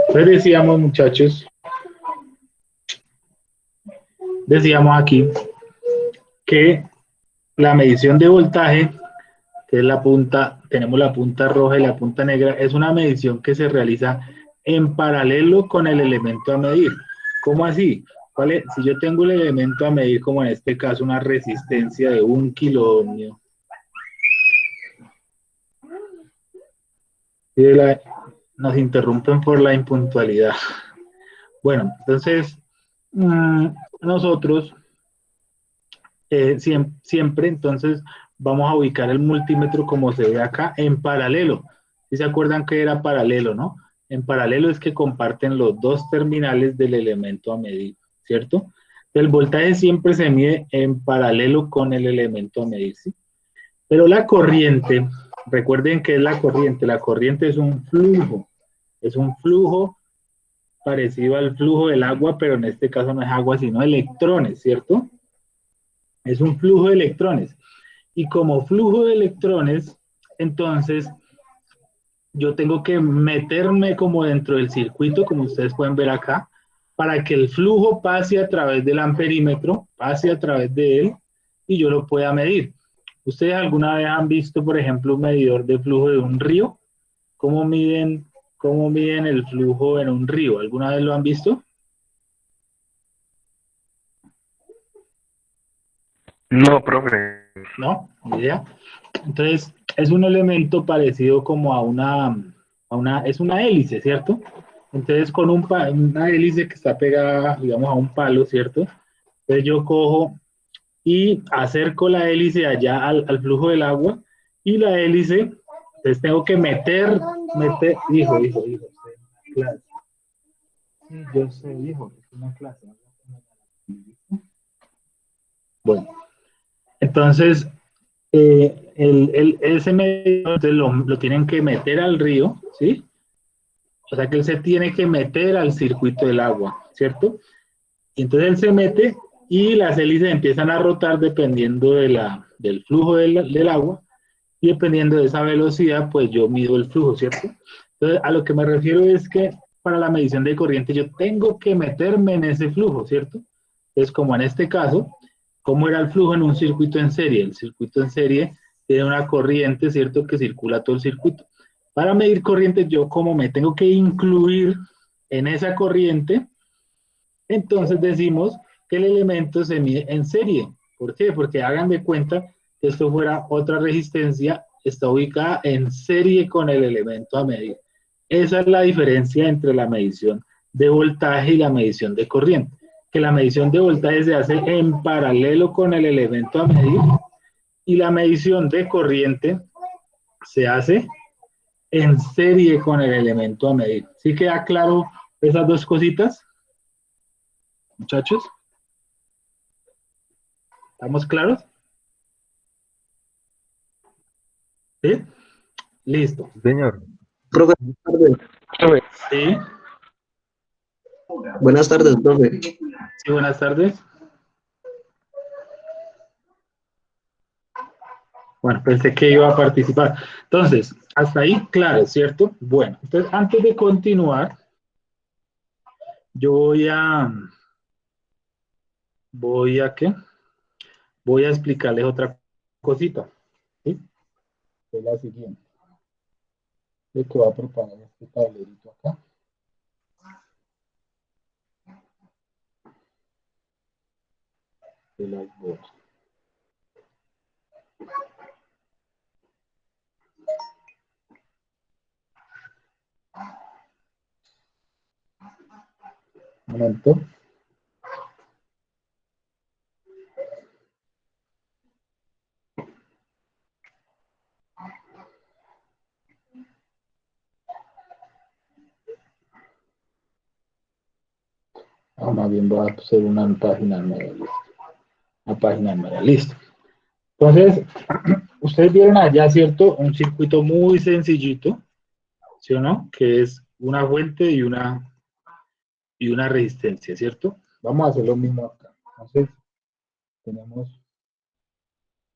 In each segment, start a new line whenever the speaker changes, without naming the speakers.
Entonces decíamos, muchachos, decíamos aquí que la medición de voltaje, que es la punta, tenemos la punta roja y la punta negra, es una medición que se realiza en paralelo con el elemento a medir. ¿Cómo así? ¿Cuál es? Si yo tengo el elemento a medir, como en este caso una resistencia de 1 kiloohmio, nos interrumpen por la impuntualidad. Bueno, entonces, nosotros siempre, entonces vamos a ubicar el multímetro como se ve acá en paralelo. ¿Sí se acuerdan que era paralelo, no? En paralelo es que comparten los dos terminales del elemento a medir, ¿cierto? El voltaje siempre se mide en paralelo con el elemento a medir, ¿sí? Pero la corriente, recuerden que es la corriente. La corriente es un flujo parecido al flujo del agua, pero en este caso no es agua, sino electrones, ¿cierto? Es un flujo de electrones. Y como flujo de electrones, entonces yo tengo que meterme como dentro del circuito, como ustedes pueden ver acá, para que el flujo pase a través del amperímetro, pase a través de él y yo lo pueda medir. ¿Ustedes alguna vez han visto, por ejemplo, un medidor de flujo de un río? Cómo miden el flujo en un río? ¿Alguna vez lo han visto?
No, profe.
¿No? ¿Ni idea? Entonces, es un elemento parecido como es una hélice, ¿cierto? Entonces, con una hélice que está pegada, digamos, a un palo, ¿cierto? Entonces yo cojo y acerco la hélice allá al flujo del agua y la hélice, entonces tengo que hijo, clase. Sí, yo sé, hijo, es una clase. Bueno, entonces, ese medio lo tienen que meter al río, ¿sí? O sea que él se tiene que meter al circuito del agua, ¿cierto? Y entonces él se mete y las hélices empiezan a rotar dependiendo del flujo del agua y dependiendo de esa velocidad, pues yo mido el flujo, ¿cierto? Entonces, a lo que me refiero es que para la medición de corriente yo tengo que meterme en ese flujo, ¿cierto? Entonces, como en este caso, ¿cómo era el flujo en un circuito en serie? El circuito en serie tiene una corriente, ¿cierto? Que circula todo el circuito. Para medir corriente, yo como me tengo que incluir en esa corriente, entonces decimos que el elemento se mide en serie. ¿Por qué? Porque hagan de cuenta que esto fuera otra resistencia, está ubicada en serie con el elemento a medir. Esa es la diferencia entre la medición de voltaje y la medición de corriente. Que la medición de voltaje se hace en paralelo con el elemento a medir y la medición de corriente se hace en serie con el elemento a medir. ¿Sí queda claro esas dos cositas, muchachos? ¿Estamos claros? ¿Sí? Listo.
Señor,
Profe, buenas tardes.
Profe,
Sí,
Buenas tardes, profe.
sí, buenas tardes. Bueno, pensé que iba a participar. Entonces, hasta ahí, claro, ¿cierto? Bueno, entonces antes de continuar, yo ¿qué? Voy a explicarles otra cosita, ¿sí? Es la siguiente. De que voy a preparar este tablerito acá. De las bolas. Un momento. Más bien voy a hacer una página nueva. Listo. Una página nueva. Listo. Entonces, ustedes vieron allá, ¿cierto? Un circuito muy sencillito, ¿sí o no? Que es una fuente y una resistencia, ¿cierto? Vamos a hacer lo mismo acá. Entonces, tenemos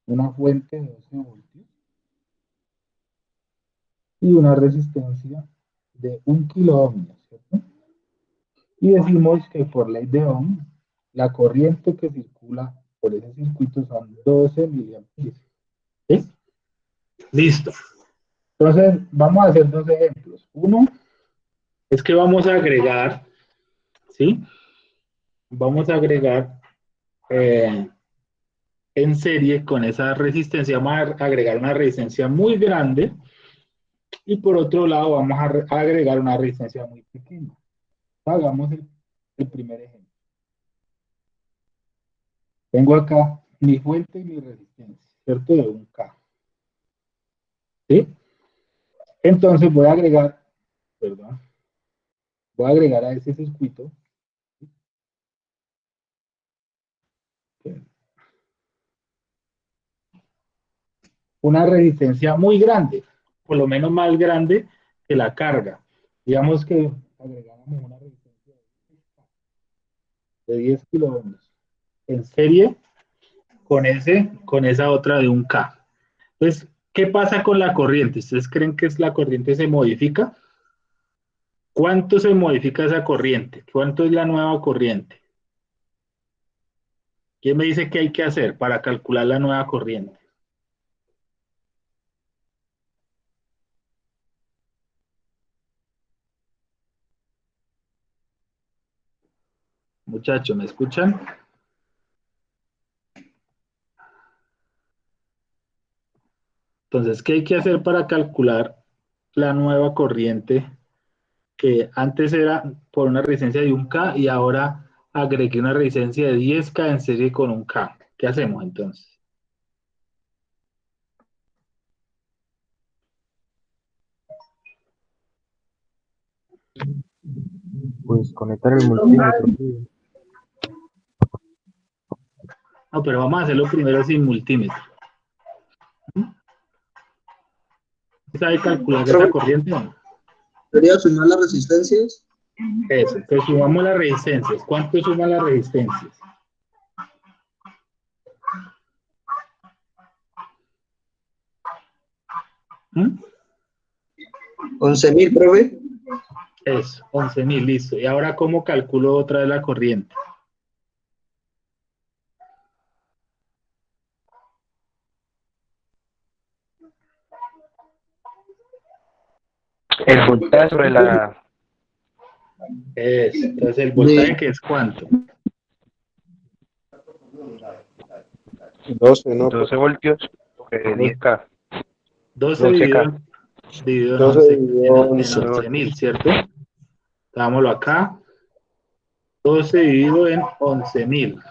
una fuente de 12 voltios y una resistencia de 1 kilo ohmio, ¿cierto? Y decimos que por ley de Ohm, la corriente que circula por ese circuito son 12 miliamperes. ¿Sí? Listo. Entonces, vamos a hacer dos ejemplos. Uno es que vamos a agregar, ¿sí? Vamos a agregar en serie con esa resistencia, vamos a agregar una resistencia muy grande y por otro lado vamos a agregar una resistencia muy pequeña. Hagamos el primer ejemplo. Tengo acá mi fuente y mi resistencia, ¿cierto? De 1K. ¿Sí? Entonces voy a agregar, perdón, voy a agregar a ese circuito una resistencia muy grande, por lo menos más grande que la carga. Digamos que agregamos una resistencia de 10 kiloohmios en serie con esa otra de 1K. Entonces, ¿qué pasa con la corriente? ¿Ustedes creen que la corriente se modifica? ¿Cuánto se modifica esa corriente? ¿Cuánto es la nueva corriente? ¿Quién me dice qué hay que hacer para calcular la nueva corriente? Muchachos, ¿me escuchan? Entonces, ¿qué hay que hacer para calcular la nueva corriente que antes era por una resistencia de 1K y ahora agregué una resistencia de 10K en serie con 1K? ¿Qué hacemos entonces?
Pues conectar el multímetro.
No, pero vamos a hacerlo primero sin multímetro. ¿Sabe calcular esa
Profe,
corriente o no?
¿debería sumar las resistencias?
Eso, entonces sumamos las resistencias. ¿Cuánto suman las resistencias? ¿Mm?
11.000, profe.
Eso, 11.000, listo. Y ahora, ¿cómo calculo otra vez la corriente?
El voltaje sobre la...
Eso, entonces el
De
voltaje, ¿que es cuánto?
12, ¿no?
12 voltios sobre 10K.
12
12K.
dividido en
12
11,
dividido
en
11.
11.000, ¿cierto? Dámoslo acá. 12 dividido en 11.000,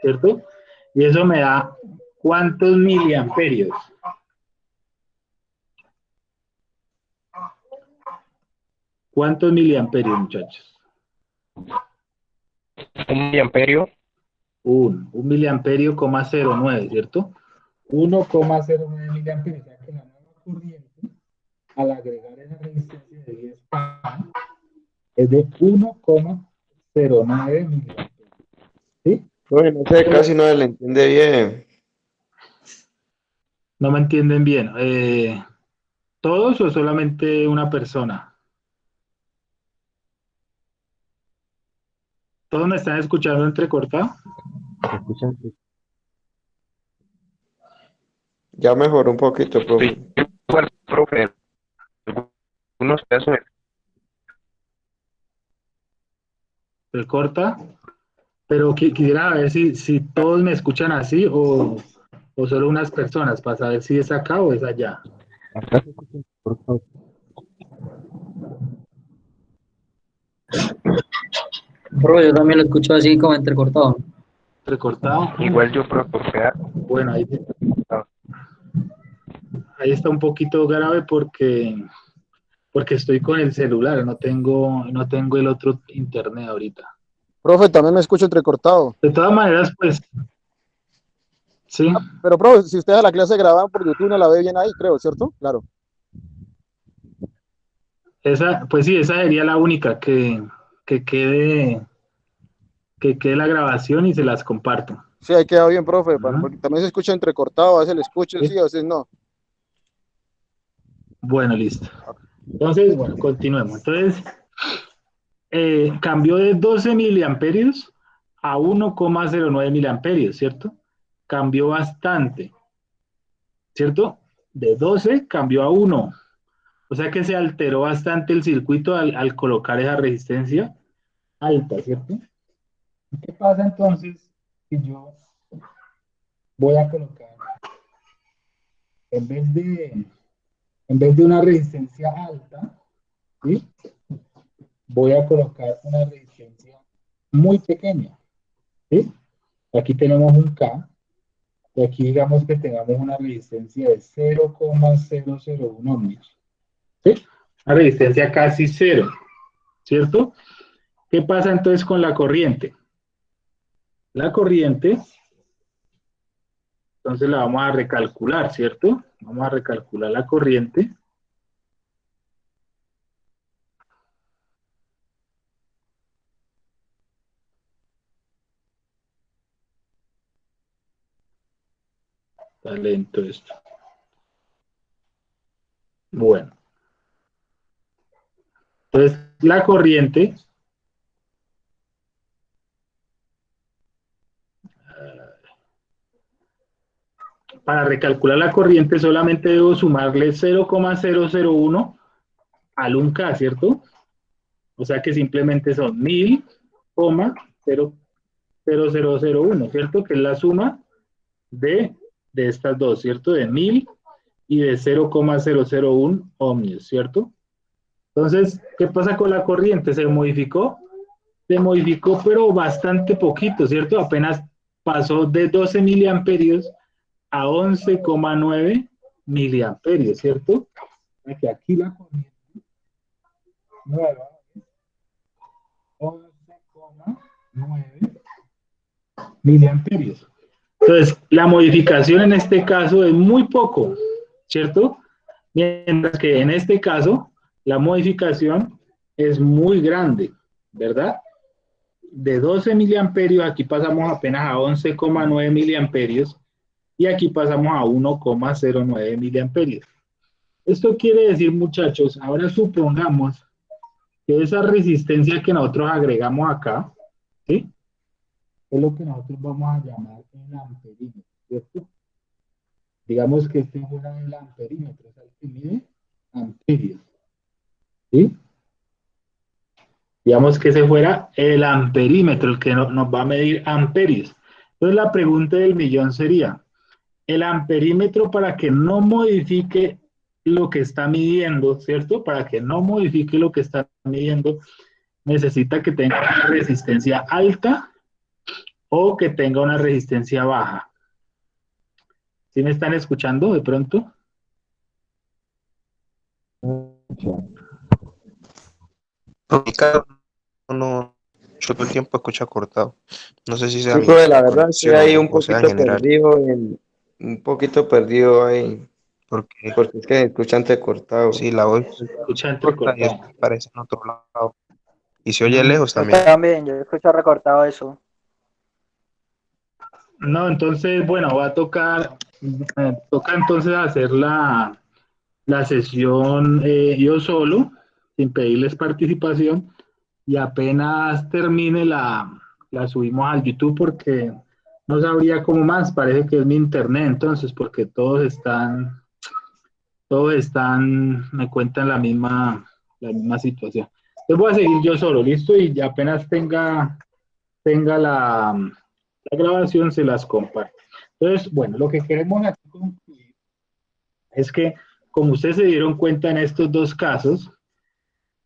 ¿cierto? Y eso me da ¿cuántos miliamperios? ¿Cuántos miliamperios, muchachos?
Un miliamperio.
Un miliamperio, 0,09, ¿cierto? 1,09 miliamperios. O sea que la nueva corriente, al agregar esa resistencia de 10K, es de 1,09 miliamperios. ¿Sí?
Profe, no sé, casi no se le entiende bien.
No me entienden bien. ¿Todos o solamente una persona? ¿Todos me están escuchando entrecortado?
¿Se escuchan?
Ya mejoró un poquito, profe.
Sí. Bueno, profe, unos pedazos de...
¿Se corta? Pero quisiera ver si todos me escuchan así o solo unas personas para saber si es acá o es allá.
Acá se escuchan, por favor.
Bro, yo también lo escucho así como entrecortado.
¿Recortado?
Igual yo, profe, o sea,
Bueno, ahí está un poquito grave porque estoy con el celular, no tengo el otro internet ahorita.
Profe, también me escucho entrecortado.
De todas maneras, pues, sí,
Pero, profe, si usted a la clase grabada por YouTube no la ve bien ahí, creo, ¿cierto? Claro.
pues sí, esa sería la única que quede, que quede la grabación y se las comparto.
Sí, ahí queda bien, profe,
Ajá.
porque también se escucha entrecortado, a veces le escucho,
Sí.
sí, a veces no.
Bueno, listo. Entonces, bueno, continuemos. Entonces, cambió de 12 miliamperios a 1,09 miliamperios, ¿cierto? Cambió bastante, ¿cierto? De 12 cambió a 1. O sea que se alteró bastante el circuito al colocar esa resistencia alta, ¿cierto? ¿Qué pasa entonces si yo voy a colocar, en vez de una resistencia alta, ¿sí? Voy a colocar una resistencia muy pequeña, ¿sí? Aquí tenemos un K, y aquí digamos que tengamos una resistencia de 0,001 ohmios, ¿sí? Una resistencia casi cero, ¿cierto? ¿Qué pasa entonces con la corriente? La corriente, entonces la vamos a recalcular, ¿cierto? Vamos a recalcular la corriente. Está lento esto. Bueno. Entonces, la corriente, para recalcular la corriente solamente debo sumarle 0,001 al 1K, ¿cierto? O sea que simplemente son 1000,00001, ¿cierto? Que es la suma de estas dos, ¿cierto? De 1000 y de 0,001 ohmios, ¿cierto? Entonces, ¿qué pasa con la corriente? ¿Se modificó? Se modificó, pero bastante poquito, ¿cierto? Apenas pasó de 12 miliamperios a 11,9 miliamperios, ¿cierto? Que aquí la corriente nueva es 11,9 miliamperios. Entonces, la modificación en este caso es muy poco, ¿cierto? Mientras que en este caso, la modificación es muy grande, ¿verdad? De 12 miliamperios, aquí pasamos apenas a 11,9 miliamperios y aquí pasamos a 1,09 miliamperios. Esto quiere decir, muchachos, ahora supongamos que esa resistencia que nosotros agregamos acá, ¿sí? Es lo que nosotros vamos a llamar el amperímetro, ¿cierto? Digamos que este fuera el amperímetro, o sea, el que mide amperios, ¿sí? Digamos que ese fuera el amperímetro, el que nos va a medir amperios. Entonces la pregunta del millón sería, el amperímetro para que no modifique lo que está midiendo, ¿cierto? Para que no modifique lo que está midiendo, necesita que tenga una resistencia alta o que tenga una resistencia baja. ¿Sí me están escuchando de pronto?
No, yo todo el tiempo escucho cortado. No sé si sea
Sí,
mi
profe, la verdad estoy
conexión
ahí
o sea en general.
un poquito perdido ahí,
Porque
porque es que me escucha entrecortado.
sí, la voz
Escucha
corta y
entrecortado.
parece en otro lado. Y se oye
Mm,
lejos
Yo
también.
también, yo escucho recortado eso.
No, entonces, bueno, va a tocar, toca entonces hacer la sesión yo solo, sin pedirles participación, y apenas termine la subimos al YouTube porque no sabría cómo más, parece que es mi internet entonces, porque todos están, me cuentan la misma situación. Entonces voy a seguir yo solo, ¿listo? Y ya apenas tenga la grabación, se las comparto. Entonces, bueno, lo que queremos aquí concluir es que, como ustedes se dieron cuenta en estos dos casos,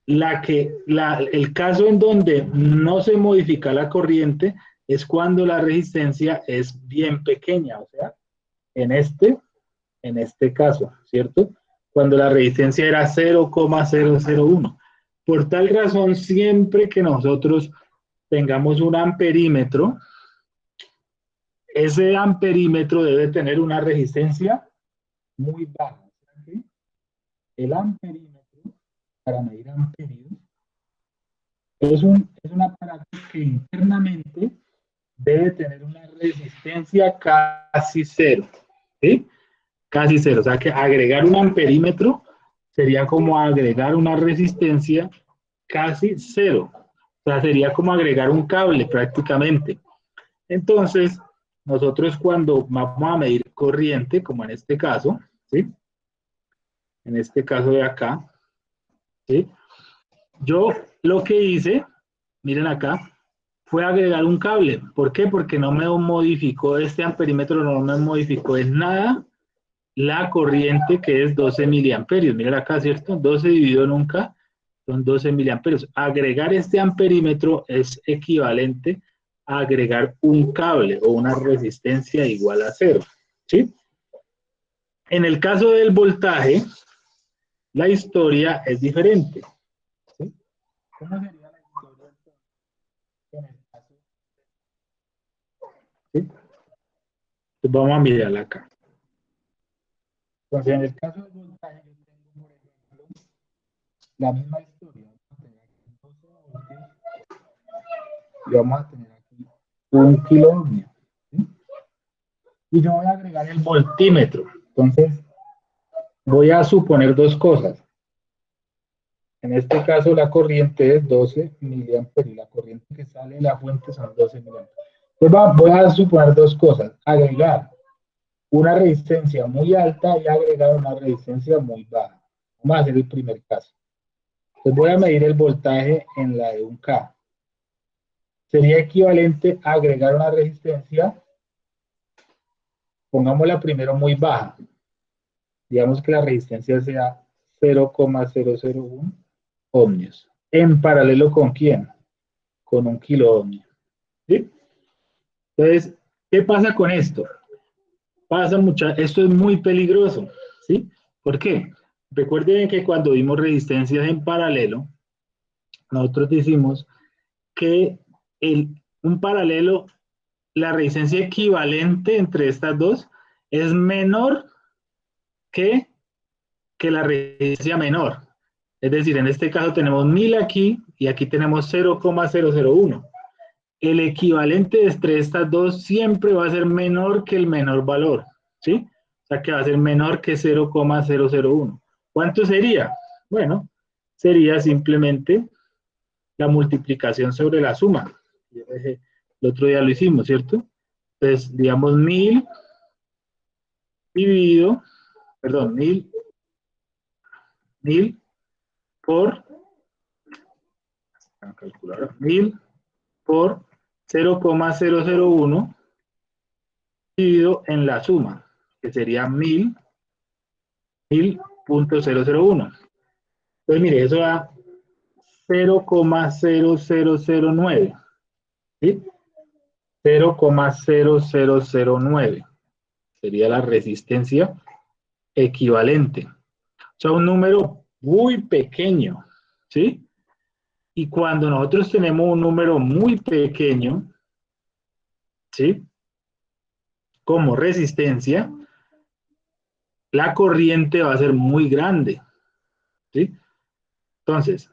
el caso en donde no se modifica la corriente es cuando la resistencia es bien pequeña, o sea, en este caso, ¿cierto? Cuando la resistencia era 0,001. Por tal razón, siempre que nosotros tengamos un amperímetro, ese amperímetro debe tener una resistencia muy baja. ¿Sí? El amperímetro, para medir amperios, es un aparato que internamente debe tener una resistencia casi cero. ¿Sí? Casi cero. O sea que agregar un amperímetro sería como agregar una resistencia casi cero. O sea, sería como agregar un cable prácticamente. Entonces, nosotros cuando vamos a medir corriente, como en este caso, ¿sí? En este caso de acá, ¿sí? Yo lo que hice, miren acá, fue agregar un cable. ¿Por qué? Porque no me modificó este amperímetro, no me modificó en nada la corriente que es 12 miliamperios. Miren acá, ¿cierto? 12 dividido nunca son 12 miliamperios. Agregar este amperímetro es equivalente a agregar un cable o una resistencia igual a cero, ¿sí? En el caso del voltaje, la historia es diferente, ¿sí? ¿Cómo sería la historia en el caso? ¿Sí? Entonces vamos a mirarla acá. Entonces, en el caso del voltaje, yo tengo, por ejemplo, la misma historia. Y vamos a tener aquí 1 kilo ohmio, ¿sí? Y yo voy a agregar el voltímetro. Entonces, voy a suponer dos cosas. En este caso, la corriente es 12 miliamperios. La corriente que sale de la fuente son 12 miliamperios. Entonces, voy a suponer dos cosas. Agregar una resistencia muy alta y agregar una resistencia muy baja. Vamos a hacer el primer caso. Entonces, voy a medir el voltaje en la de 1K. Sería equivalente a agregar una resistencia, pongámosla primero muy baja. Digamos que la resistencia sea 0,001 ohmios. ¿En paralelo con quién? Con 1 kilo ohmio. ¿Sí? Entonces, ¿qué pasa con esto? Esto es muy peligroso. ¿Sí? ¿Por qué? Recuerden que cuando vimos resistencias en paralelo, nosotros decimos que un paralelo, la resistencia equivalente entre estas dos es menor que la resistencia menor. Es decir, en este caso tenemos 1000 aquí y aquí tenemos 0,001. El equivalente entre estas dos siempre va a ser menor que el menor valor, ¿sí? O sea que va a ser menor que 0,001. ¿Cuánto sería? Bueno, sería simplemente la multiplicación sobre la suma. El otro día lo hicimos, ¿cierto? Entonces, digamos 1000 dividido, perdón, 1000 por, calculadora, 1000 por 0,001 dividido en la suma, que sería 1000.001. Entonces, mire, eso da 0,0009, ¿sí? 0,0009 sería la resistencia equivalente. O sea, un número muy pequeño, ¿sí? Y cuando nosotros tenemos un número muy pequeño, ¿sí? Como resistencia, la corriente va a ser muy grande, ¿sí? Entonces,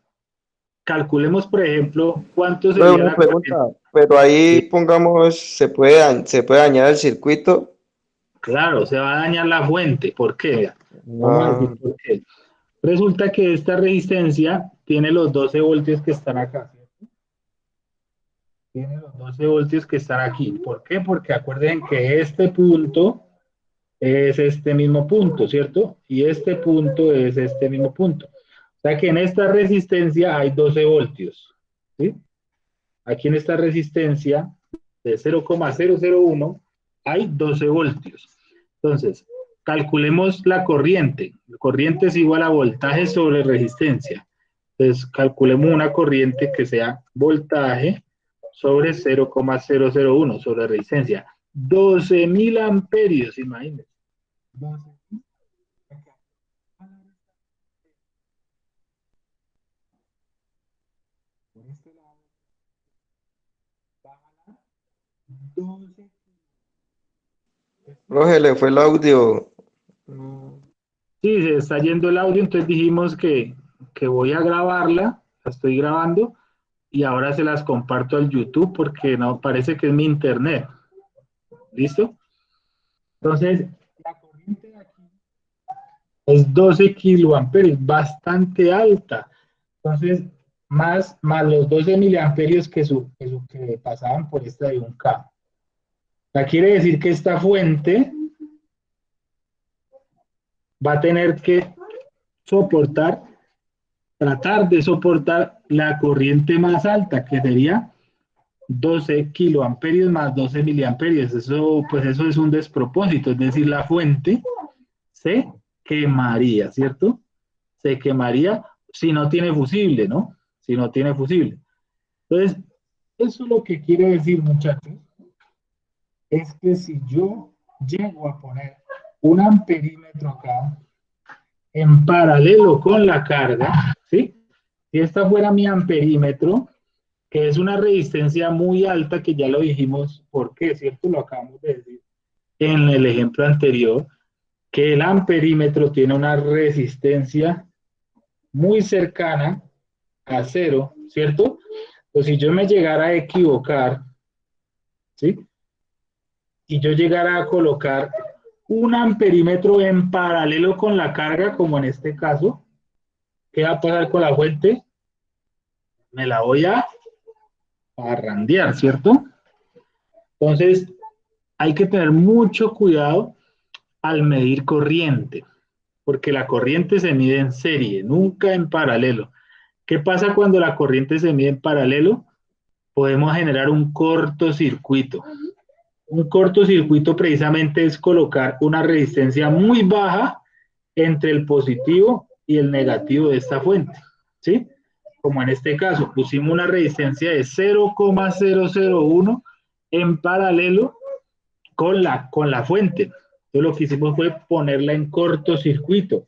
calculemos, por ejemplo, cuánto
Luego
sería
una
la
pregunta,
corriente.
pero ahí
Sí,
pongamos, se puede dañar el circuito.
claro, se va a dañar la fuente. ¿Por qué? Vamos a decir
Ah,
por qué. Resulta que esta resistencia tiene los 12 voltios que están acá, ¿cierto? Tiene los 12 voltios que están aquí. ¿Por qué? Porque acuérdense que este punto es este mismo punto, ¿cierto? Y este punto es este mismo punto. O sea que en esta resistencia hay 12 voltios, ¿sí? Aquí en esta resistencia de 0,001 hay 12 voltios. Entonces, calculemos la corriente. La corriente es igual a voltaje sobre resistencia. Entonces, calculemos una corriente que sea voltaje sobre 0,001 sobre resistencia. 12.000 amperios, imagínense. 12. Por este lado, bájala 12.
Roge, le fue el audio. Mm.
Sí, se está yendo el audio, entonces dijimos que voy a grabarla, la estoy grabando, y ahora se las comparto al YouTube porque no parece que es mi internet. ¿Listo? Entonces, la corriente de aquí es 12 kiloamperios, bastante alta. Entonces, más los 12 miliamperios que pasaban por esta de 1K. O sea, quiere decir que esta fuente va a tener que soportar, tratar de soportar la corriente más alta, que sería 12 kiloamperios más 12 miliamperios. Eso, pues eso es un despropósito, es decir, la fuente se quemaría, ¿cierto? Se quemaría si no tiene fusible, ¿no? Si no tiene fusible. Entonces, eso lo que quiere decir, muchachos, es que si yo llego a poner un amperímetro acá en paralelo con la carga, ¿sí? Si esta fuera mi amperímetro, que es una resistencia muy alta, que ya lo dijimos, ¿por qué? ¿Cierto? Lo acabamos de decir en el ejemplo anterior, que el amperímetro tiene una resistencia muy cercana a cero, ¿cierto? Pues si yo me llegara a equivocar, ¿sí? Y yo llegara a colocar un amperímetro en paralelo con la carga, como en este caso, ¿qué va a pasar con la fuente? Me la voy a randear, ¿cierto? Entonces, hay que tener mucho cuidado al medir corriente, porque la corriente se mide en serie, nunca en paralelo. ¿Qué pasa cuando la corriente se mide en paralelo? Podemos generar un cortocircuito. Un cortocircuito precisamente es colocar una resistencia muy baja entre el positivo y el negativo de esta fuente, ¿sí? Como en este caso, pusimos una resistencia de 0,001 en paralelo con la fuente. Entonces lo que hicimos fue ponerla en cortocircuito.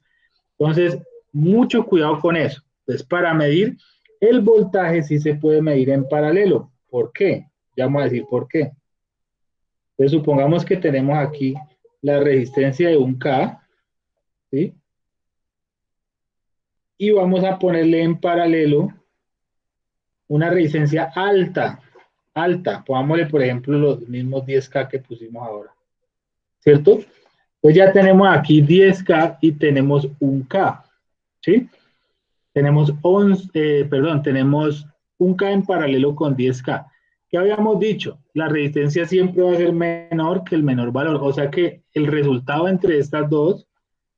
Entonces, mucho cuidado con eso. Entonces, para medir el voltaje sí se puede medir en paralelo. ¿Por qué? Ya vamos a decir por qué. Entonces, supongamos que tenemos aquí la resistencia de 1K, ¿sí? Y vamos a ponerle en paralelo una resistencia alta, pongámosle por ejemplo los mismos 10K que pusimos ahora, ¿cierto? Pues ya tenemos aquí 10K y tenemos 1K, ¿sí? Tenemos tenemos 1K en paralelo con 10K. ¿Qué habíamos dicho? La resistencia siempre va a ser menor que el menor valor, o sea que el resultado entre estas dos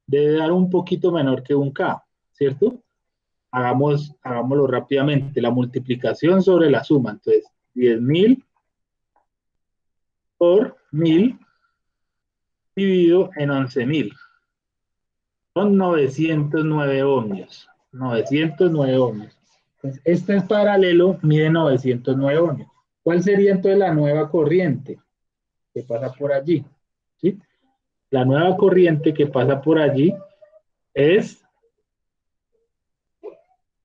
debe dar un poquito menor que 1K, ¿cierto? Hagámoslo rápidamente. La multiplicación sobre la suma. Entonces, 10.000 por 1.000 dividido en 11.000. Son 909 ohmios. 909 ohmios. Entonces, este es paralelo, mide 909 ohmios. ¿Cuál sería entonces la nueva corriente que pasa por allí? ¿Sí? La nueva corriente que pasa por allí es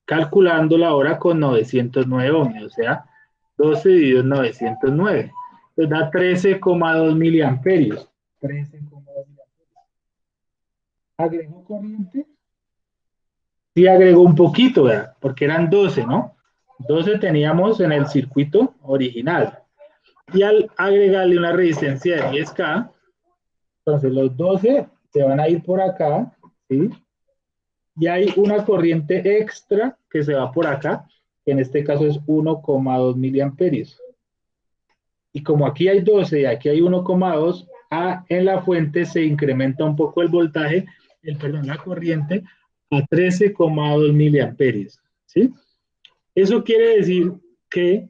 calculándola ahora con 909 ohmios, o sea, 12 dividido 909. Entonces da 13,2 miliamperios. 13,2 miliamperios. ¿Agregó corriente? Sí, agregó un poquito, ¿verdad? Porque eran 12, ¿no? 12 teníamos en el circuito original. Y al agregarle una resistencia de 10K, entonces los 12 se van a ir por acá, ¿sí? Y hay una corriente extra que se va por acá, que en este caso es 1,2 miliamperios. Y como aquí hay 12 y aquí hay 1,2, en la fuente se incrementa un poco el voltaje, la corriente, a 13,2 miliamperios. ¿Sí? Eso quiere decir que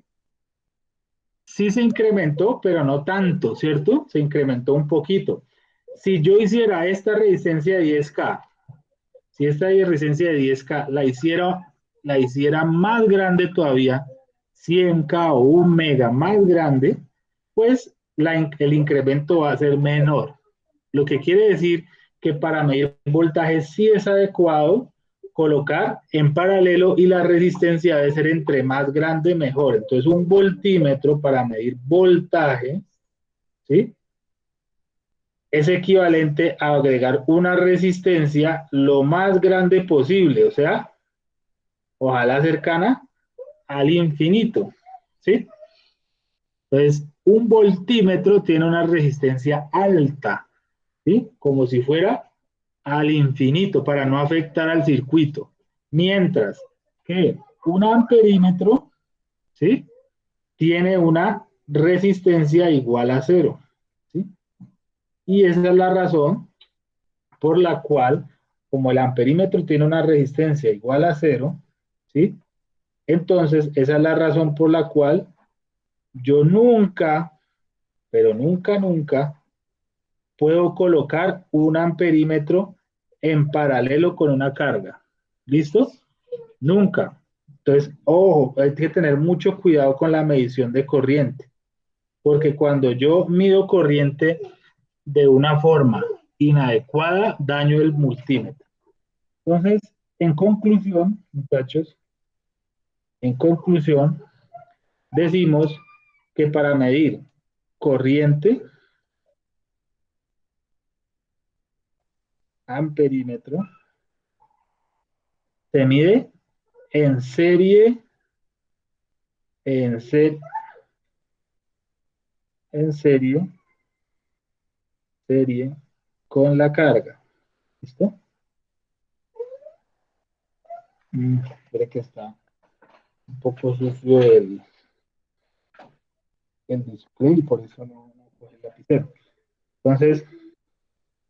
sí se incrementó, pero no tanto, ¿cierto? Se incrementó un poquito. Si yo hiciera esta resistencia de 10K, si esta resistencia de 10K la hiciera más grande todavía, 100K o 1 mega más grande, pues el incremento va a ser menor. Lo que quiere decir que para medir voltaje sí es adecuado colocar en paralelo y la resistencia debe ser entre más grande mejor. Entonces un voltímetro para medir voltaje, ¿sí?, es equivalente a agregar una resistencia lo más grande posible, o sea, ojalá cercana al infinito, ¿sí? Entonces, un voltímetro tiene una resistencia alta, ¿sí? Como si fuera al infinito para no afectar al circuito. Mientras que un amperímetro, ¿sí?, tiene una resistencia igual a 0. ¿Sí? Y esa es la razón por la cual, como el amperímetro tiene una resistencia igual a 0, ¿sí?, entonces esa es la razón por la cual yo nunca, pero nunca, puedo colocar un amperímetro en paralelo con una carga. ¿Listo? Nunca. Entonces, ojo, hay que tener mucho cuidado con la medición de corriente, porque cuando yo mido corriente de una forma inadecuada, daño el multímetro. Entonces, en conclusión, muchachos, en conclusión, decimos que para medir corriente, amperímetro, se mide en serie, en serie, en serie, serie con la carga. ¿Listo? Creo que está un poco sucio el display, por eso no coge el lapicero. Entonces,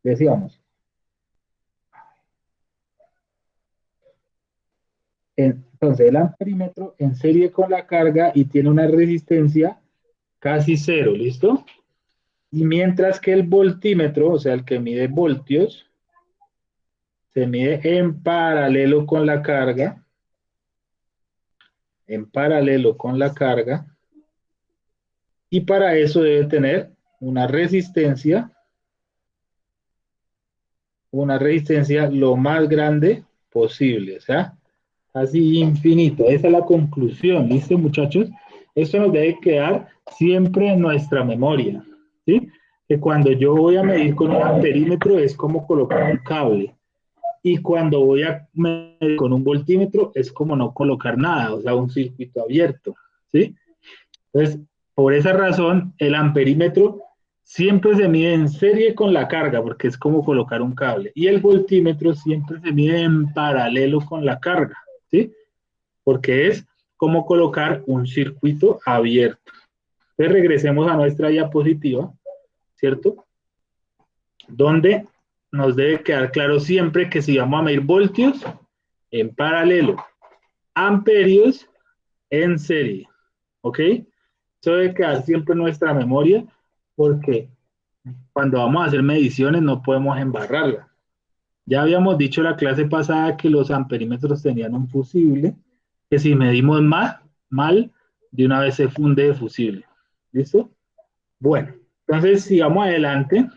decíamos, entonces el amperímetro en serie con la carga y tiene una resistencia casi 0, ¿listo? Y mientras que el voltímetro, o sea, el que mide voltios, se mide en paralelo con la carga, y para eso debe tener una resistencia lo más grande posible, o sea, así infinito. Esa es la conclusión, ¿listo, muchachos? Esto nos debe quedar siempre en nuestra memoria, ¿sí? Que cuando yo voy a medir con un amperímetro es como colocar un cable, y cuando voy a medir con un voltímetro es como no colocar nada, o sea, un circuito abierto, ¿sí? Entonces, por esa razón, el amperímetro siempre se mide en serie con la carga, porque es como colocar un cable, y el voltímetro siempre se mide en paralelo con la carga, ¿sí? Porque es como colocar un circuito abierto. Entonces, regresemos a nuestra diapositiva, ¿cierto? Donde nos debe quedar claro siempre que si vamos a medir voltios, en paralelo, amperios, en serie, ¿ok? Eso debe quedar siempre en nuestra memoria, porque cuando vamos a hacer mediciones no podemos embarrarla. Ya habíamos dicho la clase pasada que los amperímetros tenían un fusible, que si medimos mal, de una vez se funde de fusible. ¿Listo? Bueno, entonces sigamos adelante.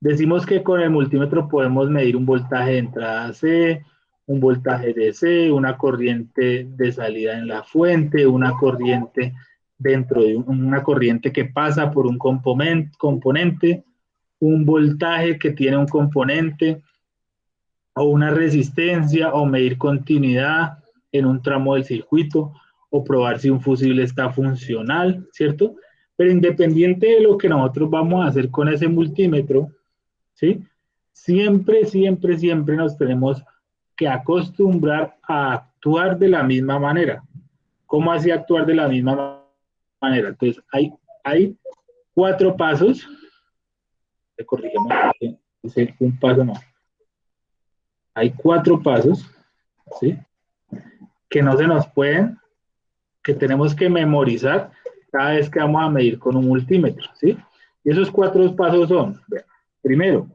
Decimos que con el multímetro podemos medir un voltaje de entrada C, un voltaje DC, una corriente de salida en la fuente, una corriente dentro de una corriente que pasa por un componente, un voltaje que tiene un componente, o una resistencia, o medir continuidad en un tramo del circuito, o probar si un fusible está funcional, ¿cierto? Pero independiente de lo que nosotros vamos a hacer con ese multímetro, ¿sí? Siempre nos tenemos que acostumbrar a actuar de la misma manera. ¿Cómo así actuar de la misma manera? Entonces, hay 4 pasos. Corrígeme, dice un paso no. Hay 4 pasos, ¿sí?, que no se nos pueden, que tenemos que memorizar cada vez que vamos a medir con un multímetro, ¿sí? Y esos 4 pasos son, primero,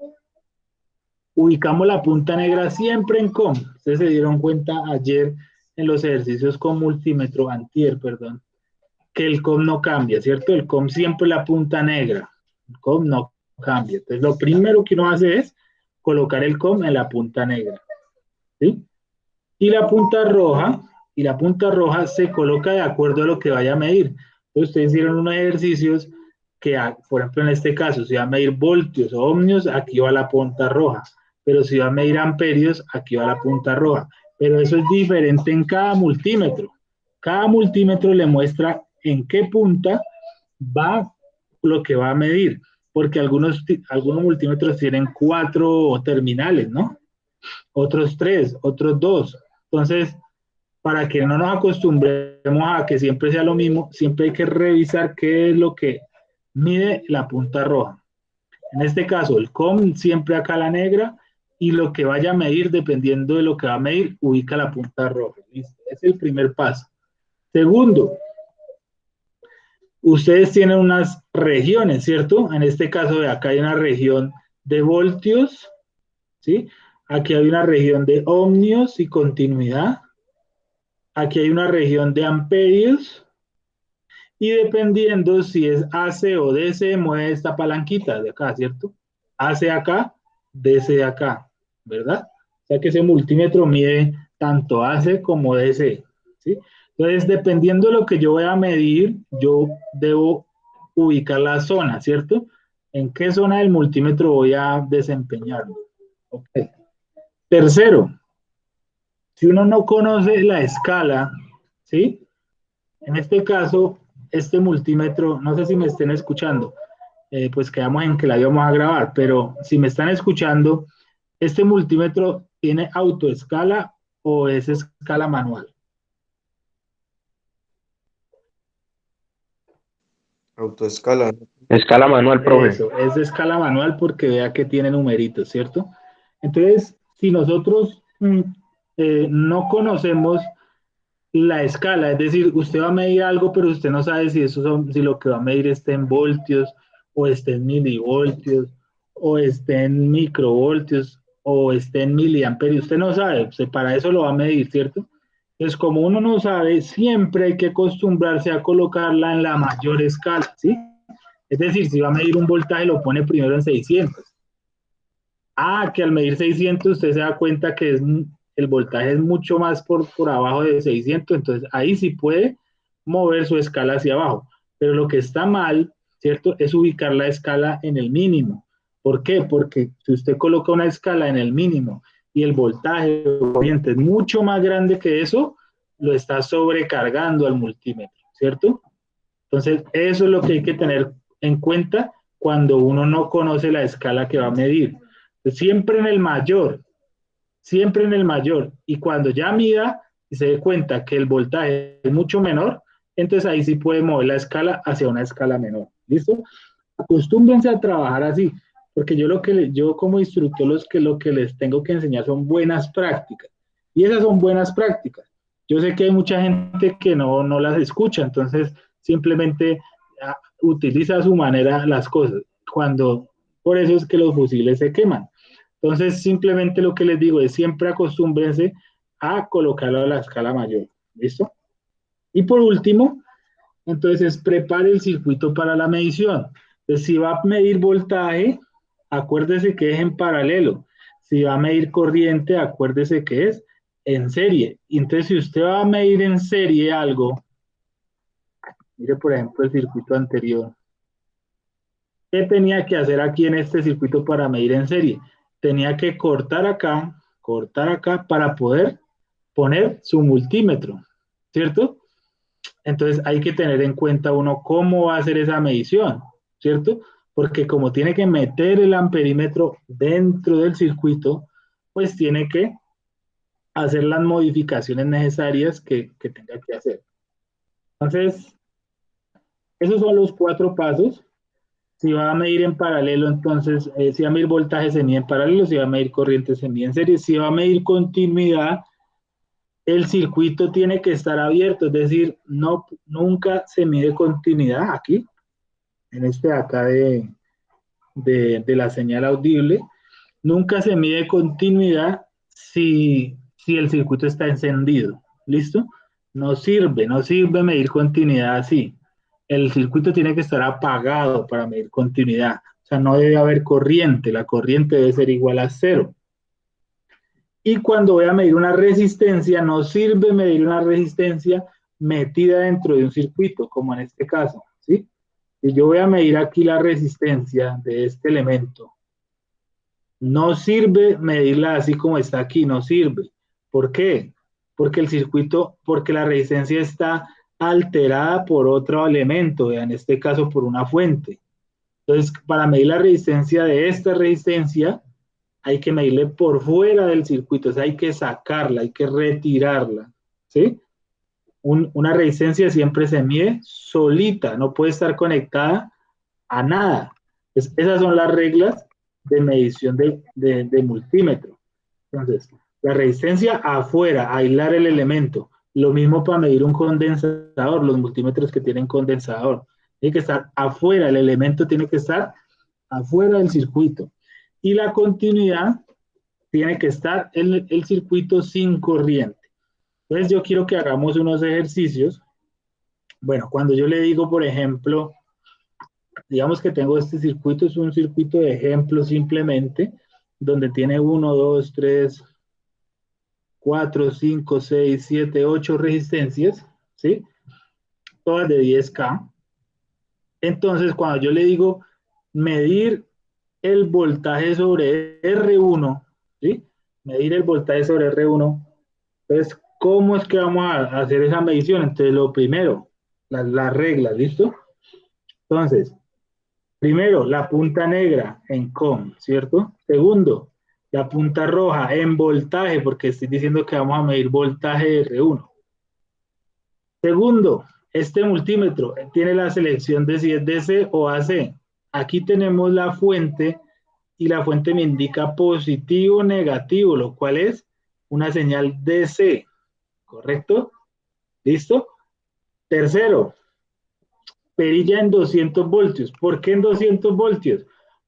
ubicamos la punta negra siempre en COM. Ustedes se dieron cuenta ayer en los ejercicios con multímetro, antier, perdón, que el COM no cambia, ¿cierto? El COM siempre la punta negra, el COM no cambia. Entonces, lo primero que uno hace es colocar el COM en la punta negra, ¿sí? Y la punta roja se coloca de acuerdo a lo que vaya a medir. Entonces, ustedes hicieron unos ejercicios que, por ejemplo, en este caso, si va a medir voltios o ohmios, aquí va la punta roja. Pero si va a medir amperios, aquí va la punta roja. Pero eso es diferente en cada multímetro. Cada multímetro le muestra en qué punta va lo que va a medir. porque algunos multímetros tienen 4 terminales, ¿no? Otros 3, otros 2. Entonces, para que no nos acostumbremos a que siempre sea lo mismo, siempre hay que revisar qué es lo que mide la punta roja. En este caso, el COM siempre acá la negra, y lo que vaya a medir, dependiendo de lo que va a medir, ubica la punta roja. ¿Listo? Ese es el primer paso. Segundo, ustedes tienen unas regiones, ¿cierto? En este caso de acá hay una región de voltios, ¿sí? Aquí hay una región de ohmios y continuidad. Aquí hay una región de amperios. Y dependiendo si es AC o DC, mueve esta palanquita de acá, ¿cierto? AC acá, DC de acá, ¿verdad? O sea que ese multímetro mide tanto AC como DC, ¿sí? Entonces, dependiendo de lo que yo voy a medir, yo debo ubicar la zona, ¿cierto? ¿En qué zona del multímetro voy a desempeñarlo? Ok. Tercero, si uno no conoce la escala, ¿sí? En este caso, este multímetro, no sé si me estén escuchando, pues quedamos en que la íbamos a grabar, pero si me están escuchando, ¿este multímetro tiene autoescala o es escala manual?
Autoescala.
Escala manual, profe.
Eso, es de escala manual porque vea que tiene numeritos, ¿cierto? Entonces, si nosotros no conocemos la escala, es decir, usted va a medir algo, pero usted no sabe si lo que va a medir está en voltios, o está en milivoltios, o está en microvoltios, o está en miliamperios, usted no sabe, usted para eso lo va a medir, ¿cierto? Entonces, como uno no sabe, siempre hay que acostumbrarse a colocarla en la mayor escala, ¿sí? Es decir, si va a medir un voltaje, lo pone primero en 600. Ah, que al medir 600 usted se da cuenta que el voltaje es mucho más por abajo de 600, entonces ahí sí puede mover su escala hacia abajo. Pero lo que está mal, ¿cierto? Es ubicar la escala en el mínimo. ¿Por qué? Porque si usted coloca una escala en el mínimo y el voltaje es mucho más grande que eso, lo está sobrecargando al multímetro, ¿cierto? Entonces, eso es lo que hay que tener en cuenta cuando uno no conoce la escala que va a medir. Siempre en el mayor, siempre en el mayor. Y cuando ya mida y se dé cuenta que el voltaje es mucho menor, entonces ahí sí puede mover la escala hacia una escala menor. ¿Listo? Acostúmbrense a trabajar así, porque yo como instructor lo que les tengo que enseñar son buenas prácticas. Y esas son buenas prácticas. Yo sé que hay mucha gente que no las escucha, entonces simplemente utiliza a su manera las cosas. Por eso es que los fusiles se queman. Entonces, simplemente lo que les digo es siempre acostúmbrense a colocarlo a la escala mayor. ¿Listo? Y por último, entonces prepare el circuito para la medición. Entonces, si va a medir voltaje, acuérdese que es en paralelo. Si va a medir corriente, acuérdese que es en serie. Y entonces, si usted va a medir en serie algo, mire por ejemplo el circuito anterior. ¿Qué tenía que hacer aquí en este circuito para medir en serie? Tenía que cortar acá para poder poner su multímetro, ¿cierto? Entonces hay que tener en cuenta uno cómo va a hacer esa medición, ¿cierto? Porque como tiene que meter el amperímetro dentro del circuito, pues tiene que hacer las modificaciones necesarias que tenga que hacer. Entonces, esos son los 4 pasos. Si va a medir en paralelo, entonces, si va a medir voltaje, se mide en paralelo. Si va a medir corriente, se mide en serie. Si va a medir continuidad, el circuito tiene que estar abierto, es decir, nunca se mide continuidad aquí, en este de acá de la señal audible. Nunca se mide continuidad si el circuito está encendido. ¿Listo? No sirve medir continuidad así. El circuito tiene que estar apagado para medir continuidad. O sea, no debe haber corriente. La corriente debe ser igual a 0. Y cuando voy a medir una resistencia, no sirve medir una resistencia metida dentro de un circuito, como en este caso, ¿sí? Si yo voy a medir aquí la resistencia de este elemento, no sirve medirla así como está aquí, no sirve. ¿Por qué? Porque porque la resistencia está alterada por otro elemento, en este caso por una fuente. Entonces, para medir la resistencia de esta resistencia, hay que medirle por fuera del circuito, o sea, hay que sacarla, hay que retirarla, ¿sí? Una resistencia siempre se mide solita, no puede estar conectada a nada. Esas son las reglas de medición de multímetro. Entonces, la resistencia afuera, aislar el elemento. Lo mismo para medir un condensador, los multímetros que tienen condensador. Tiene que estar afuera, el elemento tiene que estar afuera del circuito. Y la continuidad tiene que estar en el circuito sin corriente. Entonces yo quiero que hagamos unos ejercicios. Bueno, cuando yo le digo, por ejemplo, digamos que tengo este circuito, es un circuito de ejemplo simplemente, donde tiene 1, 2, 3, 4, 5, 6, 7, 8 resistencias, ¿sí? Todas de 10K. Entonces, cuando yo le digo medir el voltaje sobre R1, ¿sí? Medir el voltaje sobre R1, entonces, ¿cómo es que vamos a hacer esa medición? Entonces, lo primero, las reglas, ¿listo? Entonces, primero, la punta negra en COM, ¿cierto? Segundo, la punta roja en voltaje, porque estoy diciendo que vamos a medir voltaje de R1. Segundo, este multímetro tiene la selección de si es DC o AC. Aquí tenemos la fuente y la fuente me indica positivo o negativo, lo cual es una señal DC, ¿correcto? ¿Listo? Tercero, perilla en 200 voltios. ¿Por qué en 200 voltios?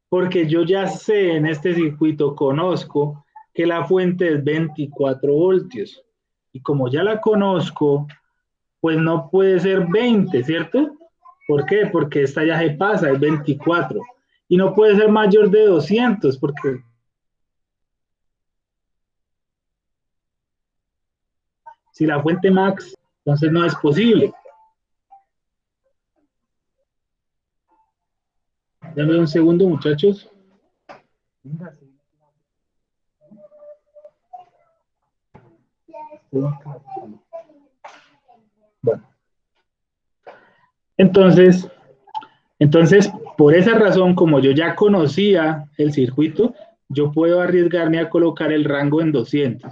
Porque yo ya sé en este circuito, conozco que la fuente es 24 voltios. Y como ya la conozco, pues no puede ser 20, ¿cierto? ¿Por qué? Porque esta ya se pasa, es 24. Y no puede ser mayor de 200, porque si la fuente max, entonces no es posible. Dame un segundo, muchachos. Bueno, entonces, por esa razón, como yo ya conocía el circuito, yo puedo arriesgarme a colocar el rango en 200.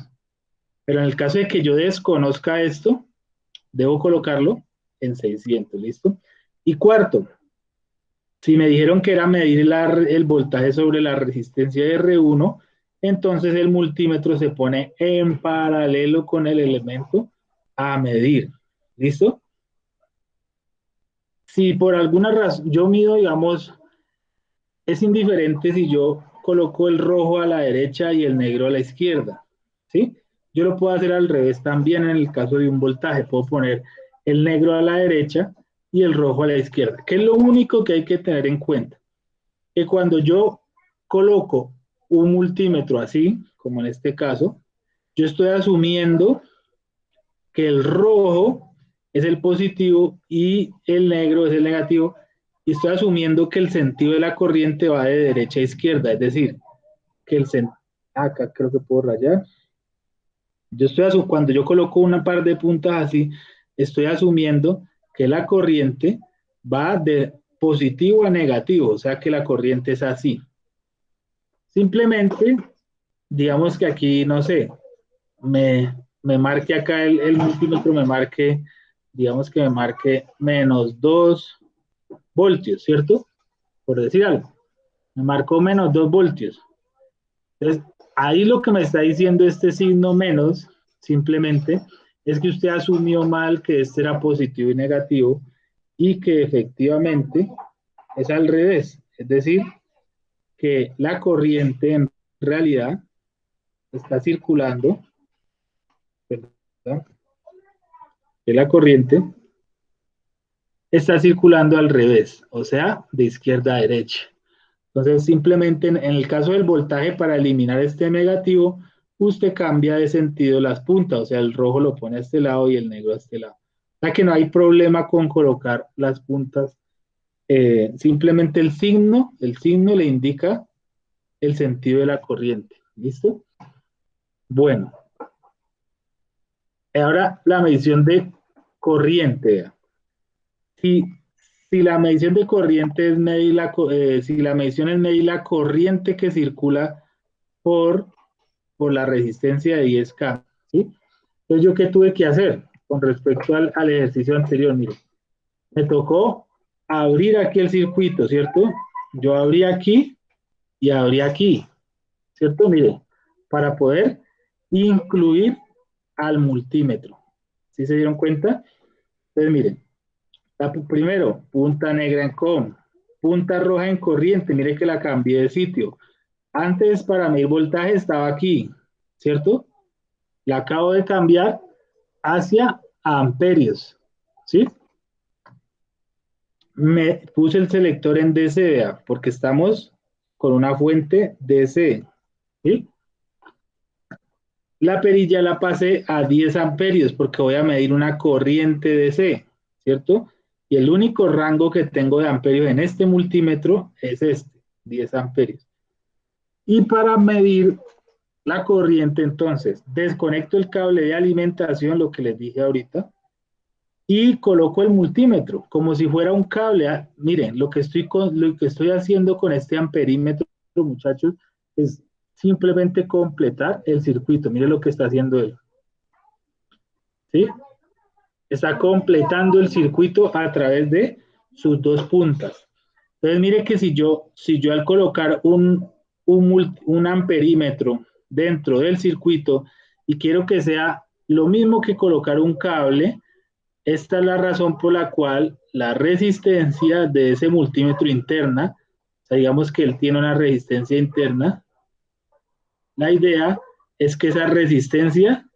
Pero en el caso de que yo desconozca esto, debo colocarlo en 600, ¿listo? Y cuarto, si me dijeron que era medir el voltaje sobre la resistencia de R1, entonces el multímetro se pone en paralelo con el elemento a medir, ¿listo? Si por alguna razón yo mido, digamos, es indiferente si yo coloco el rojo a la derecha y el negro a la izquierda, ¿sí? Yo lo puedo hacer al revés también en el caso de un voltaje. Puedo poner el negro a la derecha y el rojo a la izquierda. ¿Qué es lo único que hay que tener en cuenta? Que cuando yo coloco un multímetro así, como en este caso, yo estoy asumiendo que el rojo es el positivo y el negro es el negativo, y estoy asumiendo que el sentido de la corriente va de derecha a izquierda, es decir, que el sentido, acá creo que puedo rayar, cuando yo coloco una par de puntas así, estoy asumiendo que la corriente va de positivo a negativo, o sea que la corriente es así. Simplemente, digamos que aquí, no sé, me marque acá el multímetro, me marque, digamos que me marque menos 2 voltios, ¿cierto? Por decir algo. Me marcó menos 2 voltios. Entonces, ahí lo que me está diciendo este signo menos, simplemente, es que usted asumió mal que este era positivo y negativo y que efectivamente es al revés. Es decir, que la corriente en realidad está circulando, ¿verdad? Que la corriente está circulando al revés, o sea, de izquierda a derecha. Entonces, simplemente en el caso del voltaje, para eliminar este negativo, usted cambia de sentido las puntas, o sea, el rojo lo pone a este lado y el negro a este lado. O sea que no hay problema con colocar las puntas, simplemente el signo le indica el sentido de la corriente. ¿Listo? Bueno, ahora la medición de corriente. Si, si la medición de corriente es medir si la medición es medir la corriente que circula por, por la resistencia de 10K, ¿sí? Entonces, ¿yo qué tuve que hacer con respecto al ejercicio anterior? Mire, me tocó abrir aquí el circuito, ¿cierto? Yo abrí aquí y abrí aquí, ¿cierto? Mire, para poder incluir al multímetro. ¿Sí se dieron cuenta? Entonces, miren, primero, punta negra en COM, punta roja en corriente, mire que la cambié de sitio. Antes para medir voltaje estaba aquí, ¿cierto? La acabo de cambiar hacia amperios, ¿sí? Me puse el selector en DC, vea, porque estamos con una fuente DC, ¿sí? La perilla la pasé a 10 amperios porque voy a medir una corriente DC, ¿cierto? Y el único rango que tengo de amperios en este multímetro es este, 10 amperios. Y para medir la corriente, entonces, desconecto el cable de alimentación, lo que les dije ahorita, y coloco el multímetro como si fuera un cable. Miren, lo que estoy haciendo con este amperímetro, muchachos, es simplemente completar el circuito. Miren lo que está haciendo él. ¿Sí? Está completando el circuito a través de sus dos puntas. Entonces, mire que si yo al colocar un amperímetro dentro del circuito y quiero que sea lo mismo que colocar un cable, esta es la razón por la cual la resistencia de ese multímetro interna, o sea, digamos que él tiene una resistencia interna, la idea es que esa resistencia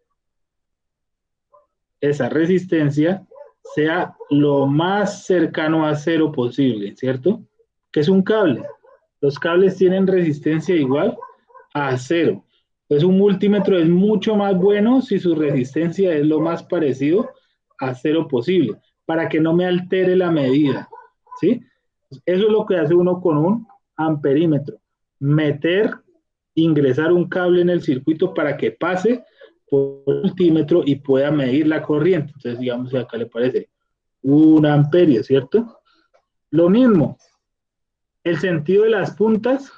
sea lo más cercano a cero posible, ¿cierto? Que es un cable. Los cables tienen resistencia igual a cero. Entonces un multímetro es mucho más bueno si su resistencia es lo más parecido a cero posible, para que no me altere la medida, ¿sí? Eso es lo que hace uno con un amperímetro. Ingresar un cable en el circuito para que pase por el multímetro y pueda medir la corriente. Entonces, digamos, acá le parece 1 amperio, ¿cierto? Lo mismo, el sentido de las puntas,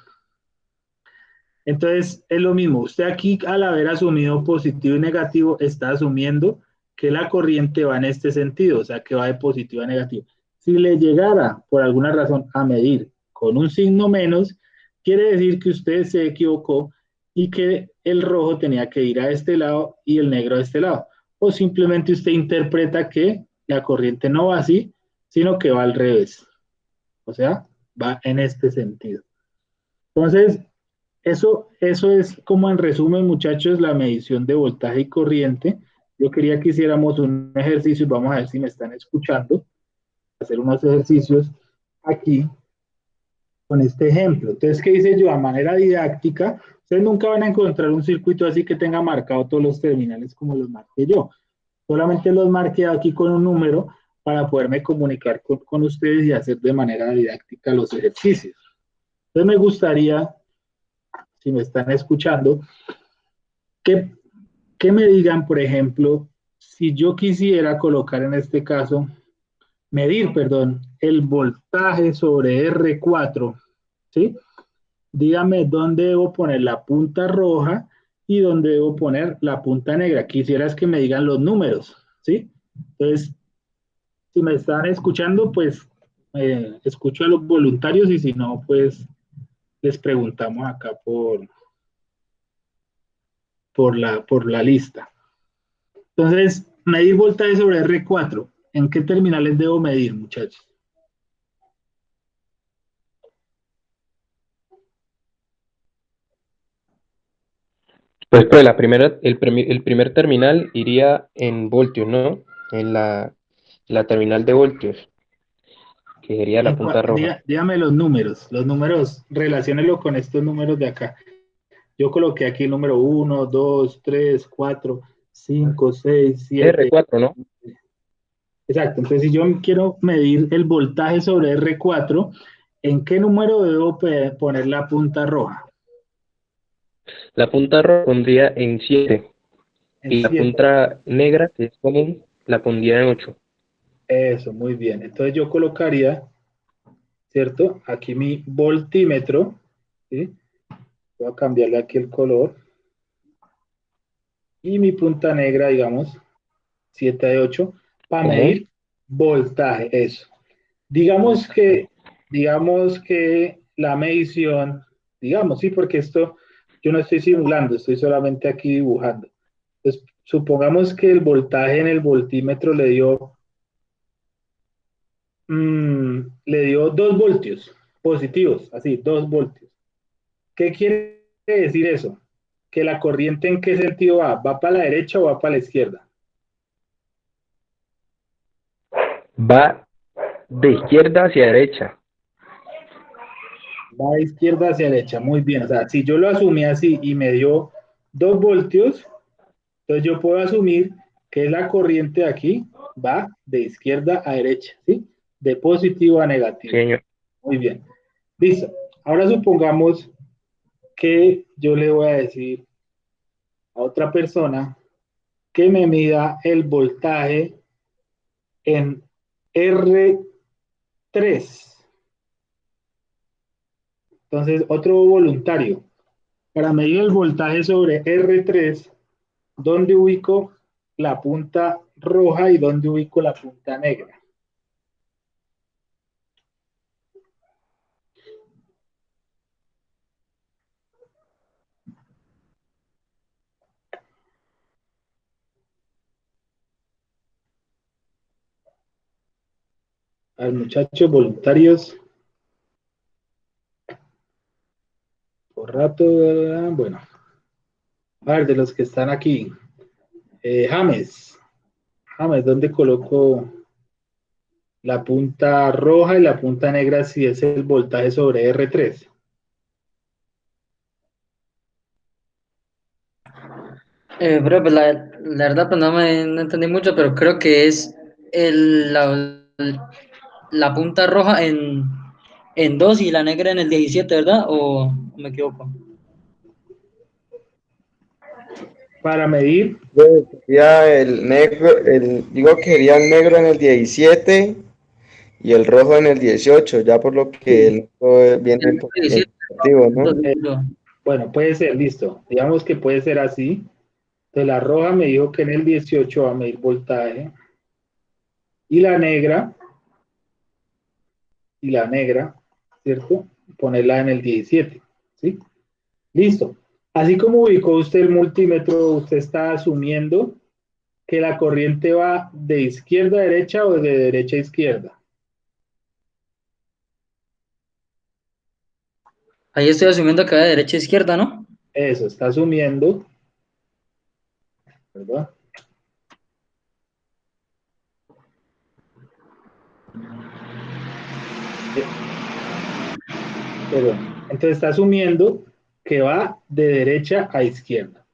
entonces es lo mismo. Usted aquí, al haber asumido positivo y negativo, está asumiendo que la corriente va en este sentido, o sea, que va de positivo a negativo. Si le llegara, por alguna razón, a medir con un signo menos, quiere decir que usted se equivocó y que el rojo tenía que ir a este lado y el negro a este lado. O simplemente usted interpreta que la corriente no va así, sino que va al revés. O sea, va en este sentido. Entonces, eso es como en resumen, muchachos, la medición de voltaje y corriente. Yo quería que hiciéramos un ejercicio, vamos a ver si me están escuchando, hacer unos ejercicios aquí con este ejemplo. Entonces, ¿qué hice yo? A manera didáctica, ustedes nunca van a encontrar un circuito así que tenga marcado todos los terminales como los marqué yo. Solamente los marqué aquí con un número para poderme comunicar con ustedes y hacer de manera didáctica los ejercicios. Entonces, me gustaría, si me están escuchando, que me digan, por ejemplo, si yo quisiera colocar en este caso, medir, perdón, el voltaje sobre R4, ¿sí? Dígame dónde debo poner la punta roja y dónde debo poner la punta negra. Quisieras que me digan los números, ¿sí? Entonces, si me están escuchando, pues escucho a los voluntarios y si no, pues les preguntamos acá por la lista. Entonces, medir voltaje sobre R4. ¿En qué terminales debo medir, muchachos?
Pues el primer terminal iría en voltios, ¿no? En la terminal de voltios, que sería la punta roja.
Dígame los números, relaciónelo con estos números de acá. Yo coloqué aquí el número 1, 2, 3, 4, 5, 6, 7.
R4, ¿no?
Exacto, entonces si yo quiero medir el voltaje sobre R4, ¿en qué número debo poner la punta roja?
La punta roja pondría en 7
En
y la
7.
punta negra, que es común, la pondría en 8.
Eso, muy bien. Entonces yo colocaría, ¿cierto? Aquí mi voltímetro, ¿sí? Voy a cambiarle aquí el color. Y mi punta negra, digamos, 7 de 8, para
Ujú.
medir voltaje, eso. Digamos que la medición, digamos, sí, porque esto yo no estoy simulando, estoy solamente aquí dibujando. Entonces, supongamos que el voltaje en el voltímetro le dio 2 voltios positivos, así, 2 voltios. ¿Qué quiere decir eso? Que la corriente en qué sentido va, ¿va para la derecha o va para la izquierda?
Va de izquierda hacia derecha.
Va de izquierda hacia derecha, muy bien. O sea, si yo lo asumí así y me dio 2 voltios, entonces yo puedo asumir que la corriente de aquí va de izquierda a derecha, ¿sí? De positivo a
Sí,
negativo.
señor.
Muy bien. Listo. Ahora supongamos que yo le voy a decir a otra persona que me mida el voltaje en R3. Entonces, otro voluntario. Para medir el voltaje sobre R3, ¿dónde ubico la punta roja y dónde ubico la punta negra? Al muchachos voluntarios, por rato, bueno, a ver, de los que están aquí, James, ¿dónde coloco la punta roja y la punta negra si es el voltaje sobre R3?
Bro, pues la verdad, pues no entendí mucho, pero creo que es la punta roja en 2 y la negra en el 17, ¿verdad? ¿O me equivoco?
Para medir,
Sería el negro, digo que sería el negro en el 17 y el rojo en el 18, ya por lo que el negro viene
El
por el
17,
negativo, ¿no?
entonces, bro.
bueno, puede ser, listo. Digamos que puede ser así. Entonces la roja me dijo que en el 18 va a medir voltaje y la negra, ¿cierto? Ponerla en el 17, ¿sí? Listo. Así como ubicó usted el multímetro, usted está asumiendo que la corriente va de izquierda a derecha o de derecha a izquierda.
Ahí estoy asumiendo que va de derecha a izquierda, ¿no?
Eso, está asumiendo, ¿verdad? Perdón. Entonces está asumiendo que va de derecha a izquierda.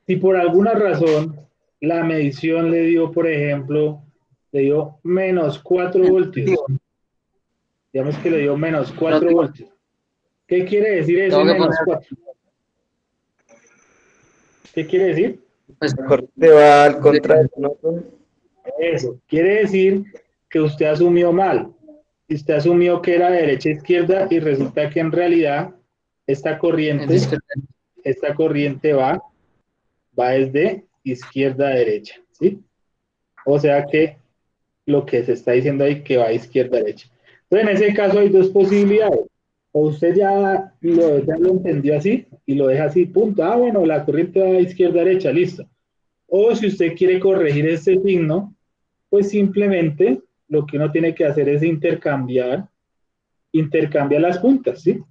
Si por alguna razón la medición le dio, por ejemplo, le dio menos 4 voltios,
Digo,
digamos que le dio menos
no
4
tengo,
voltios. ¿Qué quiere decir ese
tengo que
menos
poner,
4? ¿Qué quiere decir?
pues,
La corriente va al contrario, ¿no?
Eso. Quiere decir que usted asumió mal. Usted asumió que era de derecha a izquierda y resulta que en realidad esta
en
corriente,
izquierda.
esta corriente va desde izquierda a derecha, ¿sí? O sea que lo que se está diciendo ahí que va a izquierda a derecha. Entonces, en ese caso hay dos posibilidades. O usted ya lo entendió así y lo deja así, punto. Ah, bueno, la corriente va a izquierda a derecha, listo. O si usted quiere corregir este signo, pues simplemente lo que uno tiene que hacer es intercambia las puntas, ¿sí?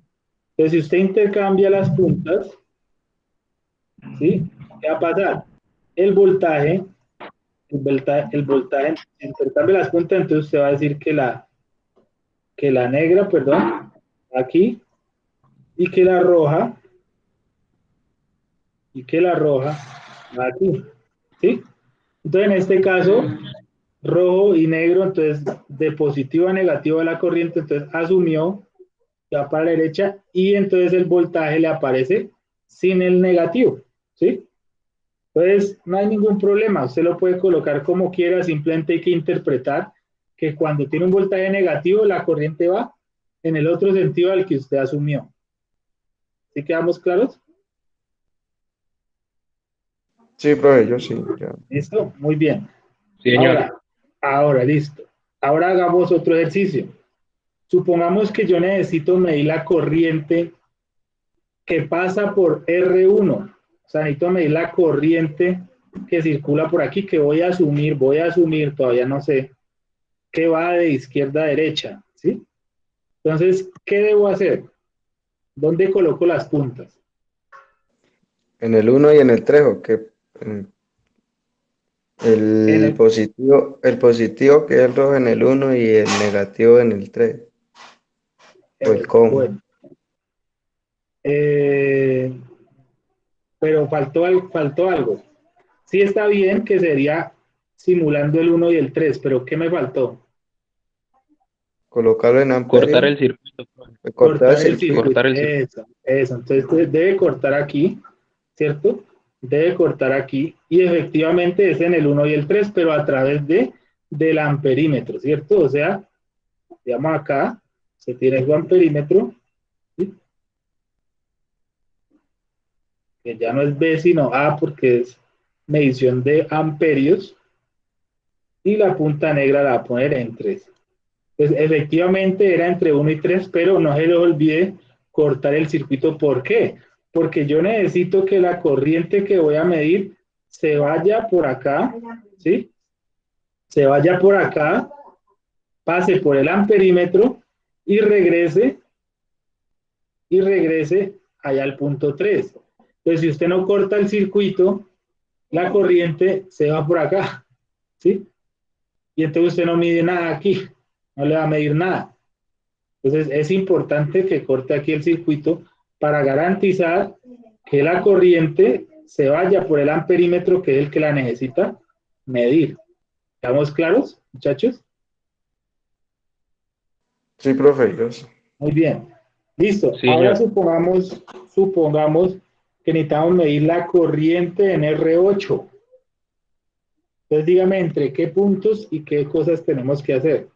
Entonces, si usted intercambia las puntas, ¿sí? ¿Qué va a pasar? El voltaje, el voltaje, intercambia las puntas, entonces usted va a decir que la negra, perdón, aquí, y que la roja va aquí, ¿sí? Entonces, en este caso, rojo y negro, entonces, de positivo a negativo de la corriente, entonces asumió que va para la derecha y entonces el voltaje le aparece sin el negativo, ¿sí? Entonces, no hay ningún problema, usted lo puede colocar como quiera, simplemente hay que interpretar que cuando tiene un voltaje negativo, la corriente va en el otro sentido al que usted asumió. ¿Sí quedamos claros?
Sí, profe, yo sí. Ya.
¿Listo? Muy bien.
Sí, señor.
Ahora, listo. Ahora hagamos otro ejercicio. Supongamos que yo necesito medir la corriente que pasa por R1. O sea, necesito medir la corriente que circula por aquí, que voy a asumir, todavía no sé, que va de izquierda a derecha, ¿sí? Entonces, ¿qué debo hacer? ¿Dónde coloco las puntas?
En el 1 y en el 3, ¿o qué? En
En el,
el positivo que es el rojo en el 1 y el negativo en el 3. O el cómo.
bueno, eh, pero faltó algo. Sí está bien que sería simulando el 1 y el 3, pero ¿qué me faltó?
Colocarlo en
Cortar
amperio.
el circuito.
Cortar el
Cortar el
circuito.
circuito.
Cortar el circuito.
Eso. Entonces debe cortar aquí, ¿cierto? Debe cortar aquí y efectivamente es en el 1 y el 3, pero a través del amperímetro, ¿cierto? O sea, digamos acá, se tiene su amperímetro, ¿sí? Que ya no es B sino A porque es medición de amperios, y la punta negra la va a poner en 3. Pues efectivamente era entre 1 y 3, pero no se les olvide cortar el circuito. ¿Por qué? Porque yo necesito que la corriente que voy a medir se vaya por acá, ¿sí? Se vaya por acá, pase por el amperímetro y regrese allá al punto 3. Entonces, si usted no corta el circuito, la corriente se va por acá, ¿sí? Y entonces usted no mide nada aquí, no le va a medir nada. Entonces es importante que corte aquí el circuito para garantizar que la corriente se vaya por el amperímetro, que es el que la necesita medir. ¿Estamos claros, muchachos?
Sí, profe, yo sí.
Muy bien. Listo.
Sí,
Ahora
señor.
supongamos que necesitamos medir la corriente en R8. Entonces dígame entre qué puntos y qué cosas tenemos que hacer.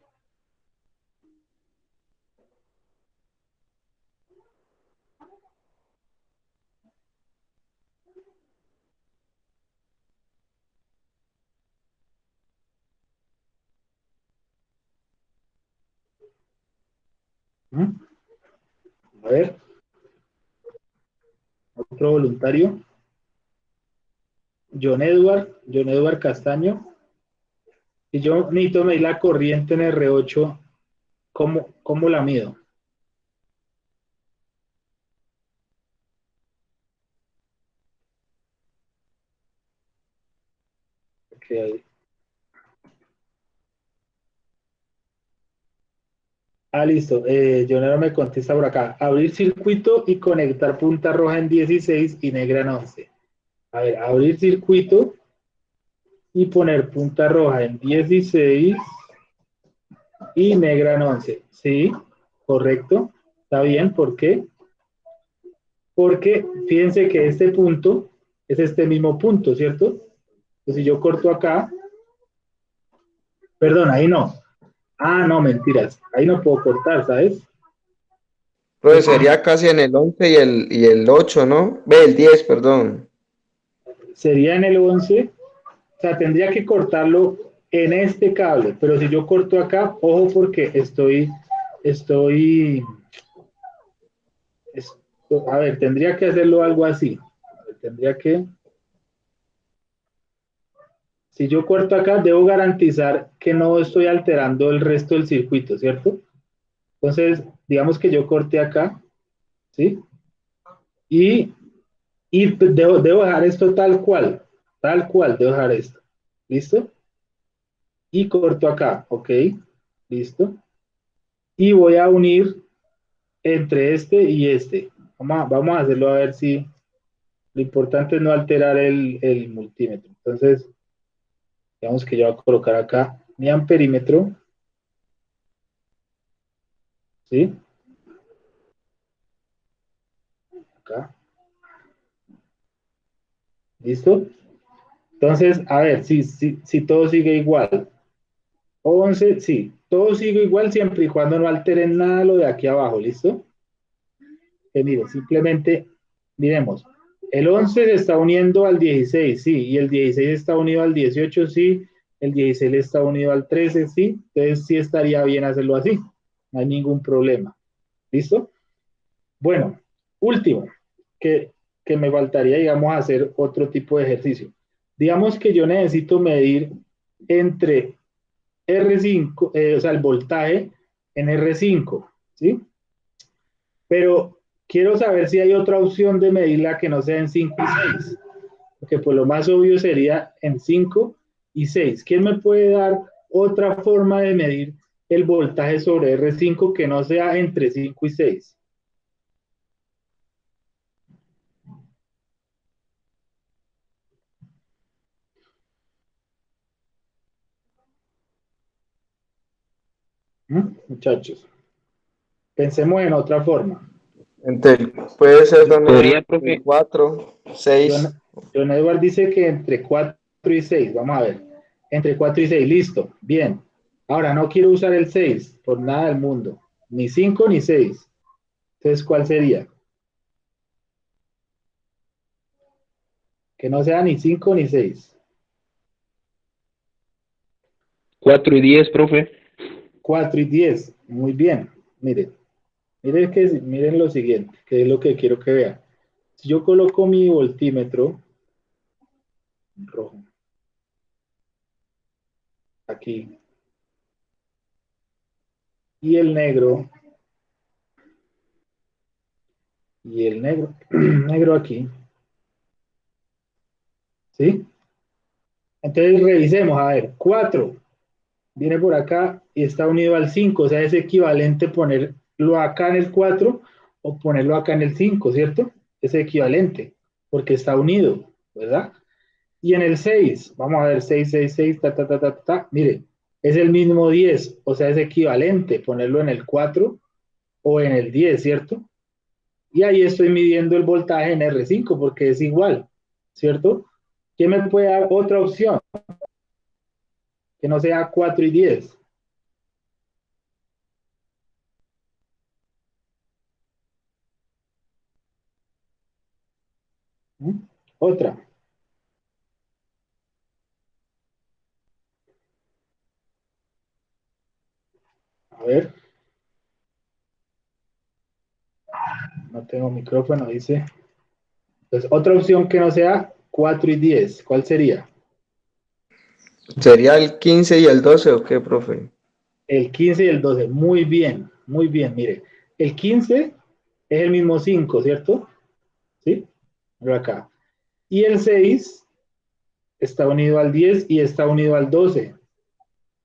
¿Mm? A ver, otro voluntario. John Edward Castaño. Si yo necesito medir la corriente en R8, ¿cómo la mido? Okay. Listo. Jonero me contesta por acá. Abrir circuito y conectar punta roja en 16 y negra en 11. A ver, abrir circuito y poner punta roja en 16 y negra en 11. Sí, correcto. Está bien. ¿Por qué? Porque fíjense que este punto es este mismo punto, ¿cierto? Entonces, si yo corto acá, perdón, ahí no. No, mentiras. Ahí no puedo cortar, ¿sabes?
Profe, sería casi en el 11 y el 8, ¿no? Ve, el 10, perdón.
Sería en el 11. O sea, tendría que cortarlo en este cable, pero si yo corto acá, ojo porque estoy, a ver, tendría que hacerlo algo así. A ver, si yo corto acá, debo garantizar que no estoy alterando el resto del circuito, ¿cierto? Entonces, digamos que yo corte acá, ¿sí? Y, debo dejar esto tal cual, debo dejar esto. ¿Listo? Y corto acá, ¿ok? ¿Listo? Y voy a unir entre este y este. Vamos a hacerlo a ver si lo importante es no alterar el multímetro. Entonces, digamos que yo voy a colocar acá mi amperímetro, ¿sí? Acá. ¿Listo? Entonces, a ver, si todo sigue igual. 11, sí, todo sigue igual siempre y cuando no alteren nada lo de aquí abajo, ¿listo? Que mire, simplemente miremos. El 11 se está uniendo al 16, sí, y el 16 está unido al 18, sí, el 16 está unido al 13, sí, entonces sí estaría bien hacerlo así, no hay ningún problema, ¿listo? Bueno, último, que me faltaría, digamos, hacer otro tipo de ejercicio. Digamos que yo necesito medir entre R5, o sea, el voltaje en R5, ¿sí? Pero quiero saber si hay otra opción de medirla que no sea en 5 y 6, porque pues lo más obvio sería en 5 y 6. ¿Quién me puede dar otra forma de medir el voltaje sobre R5 que no sea entre 5 y 6? Muchachos, pensemos en otra forma.
Puede ser
¿Podría,
también
profe?
4,
John,
6.
John Edward dice que entre 4 y 6. Vamos a ver. Entre 4 y 6. Listo. Bien. Ahora no quiero usar el 6 por nada del mundo. Ni 5 ni 6. Entonces, ¿cuál sería? Que no sea ni 5 ni 6.
4 y 10, profe.
4 y 10. Muy bien. Miren. Miren lo siguiente, que es lo que quiero que vean. Si yo coloco mi voltímetro rojo aquí y el negro negro aquí, ¿sí? Entonces revisemos, a ver, 4 viene por acá y está unido al 5, o sea, es equivalente ponerlo acá en el 4 o ponerlo acá en el 5, ¿cierto? Es equivalente, porque está unido, ¿verdad? Y en el 6, vamos a ver, 6, 6, 6, ta, ta, ta, ta, ta, mire, es el mismo 10, o sea, es equivalente ponerlo en el 4 o en el 10, ¿cierto? Y ahí estoy midiendo el voltaje en R5 porque es igual, ¿cierto? ¿Quién me puede dar otra opción que no sea 4 y 10? ¿Mm? Otra. A ver, no tengo micrófono, dice. Entonces, otra opción que no sea 4 y 10, ¿cuál sería?
¿Sería el 15 y el 12 o qué, profe?
El 15 y el 12. Muy bien, mire. El 15 es el mismo 5, ¿cierto? ¿Sí? Pero acá. Y el 6 está unido al 10 y está unido al 12.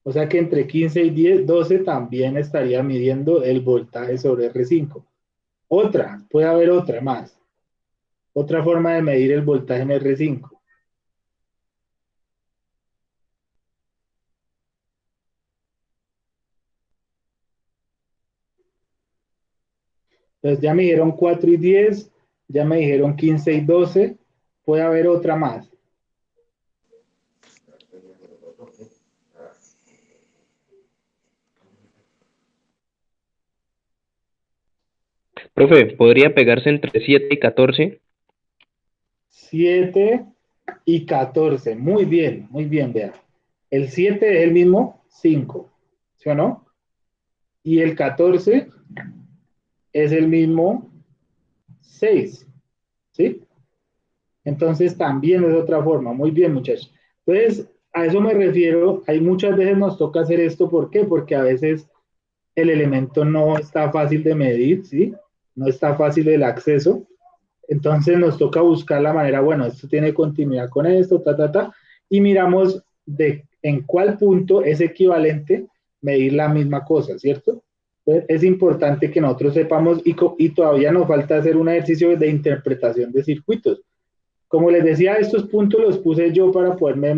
O sea que entre 15 y 10, 12 también estaría midiendo el voltaje sobre R5. Otra, puede haber otra más. Otra forma de medir el voltaje en R5. Entonces ya me dijeron 4 y 10, ya me dijeron 15 y 12. Puede haber otra más.
Profe, ¿podría pegarse entre 7 y 14?
7 y 14. Muy bien, vea. El 7 es el mismo 5, ¿sí o no? Y el 14 es el mismo 6, ¿sí? Entonces también es otra forma. Muy bien, muchachos. Entonces, a eso me refiero. Hay muchas veces nos toca hacer esto. ¿Por qué? Porque a veces el elemento no está fácil de medir, ¿sí? No está fácil el acceso. Entonces nos toca buscar la manera, bueno, esto tiene continuidad con esto, ta, ta, ta, y miramos en cuál punto es equivalente medir la misma cosa, ¿cierto? Entonces, es importante que nosotros sepamos y todavía nos falta hacer un ejercicio de interpretación de circuitos. Como les decía, estos puntos los puse yo para poderme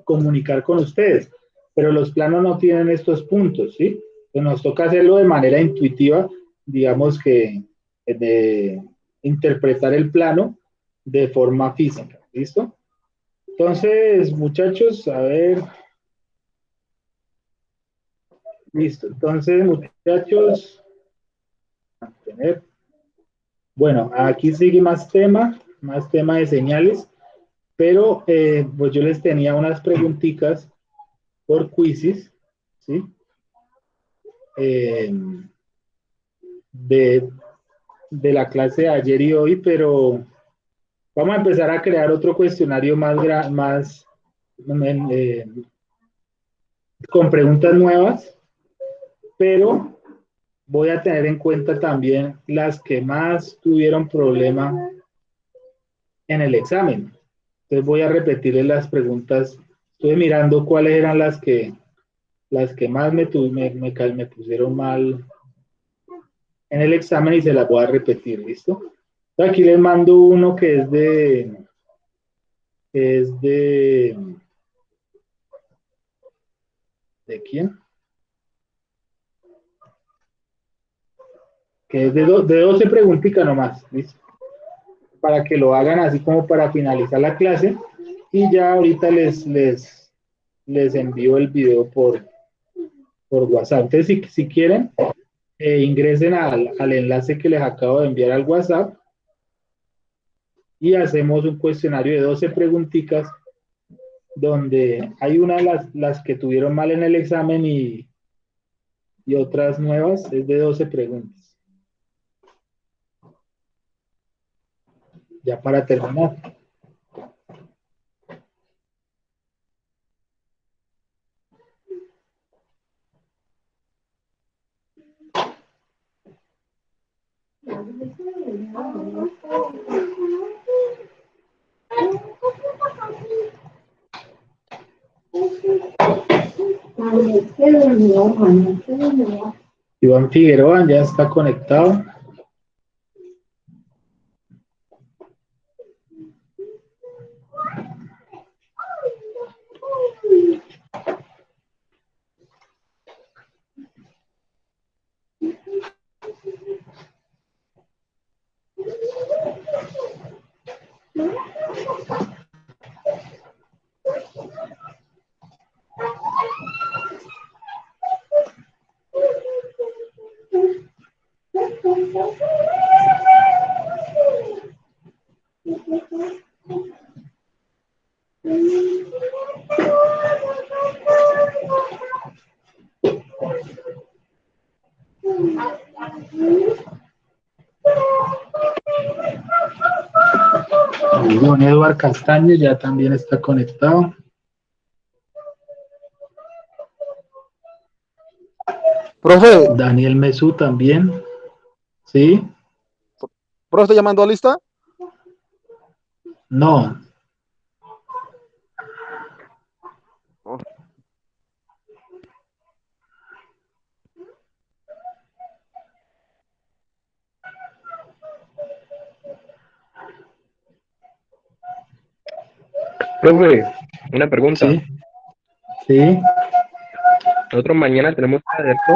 comunicar con ustedes, pero los planos no tienen estos puntos, ¿sí? Entonces nos toca hacerlo de manera intuitiva, digamos que de interpretar el plano de forma física, ¿listo? Entonces, muchachos, a ver, listo. Entonces, muchachos, a tener. Bueno, aquí sigue más tema de señales, pero pues yo les tenía unas preguntitas por quizzes, ¿sí? Eh, de, de la clase de ayer y hoy, pero vamos a empezar a crear otro cuestionario más eh, con preguntas nuevas, pero voy a tener en cuenta también las que más tuvieron problema en el examen. Entonces voy a repetirles las preguntas. Estuve mirando cuáles eran las que más me pusieron mal en el examen y se las voy a repetir, ¿listo? Entonces aquí les mando uno es ¿de quién? Que es de 12 preguntitas nomás, ¿listo? Para que lo hagan así como para finalizar la clase y ya ahorita les envío el video por WhatsApp. Entonces, si quieren, ingresen al enlace que les acabo de enviar al WhatsApp y hacemos un cuestionario de 12 preguntitas donde hay una de las que tuvieron mal en el examen y otras nuevas, es de 12 preguntas. Ya para terminar. Iván Figueroa ya está conectado. Don Eduardo Castaño ya también está conectado.
Profe,
Daniel Mesú también. ¿Sí?
¿Profe ya mandó a lista?
No.
Oh,
Profe, una pregunta.
Sí. Sí.
Nosotros mañana tenemos que ¿cierto?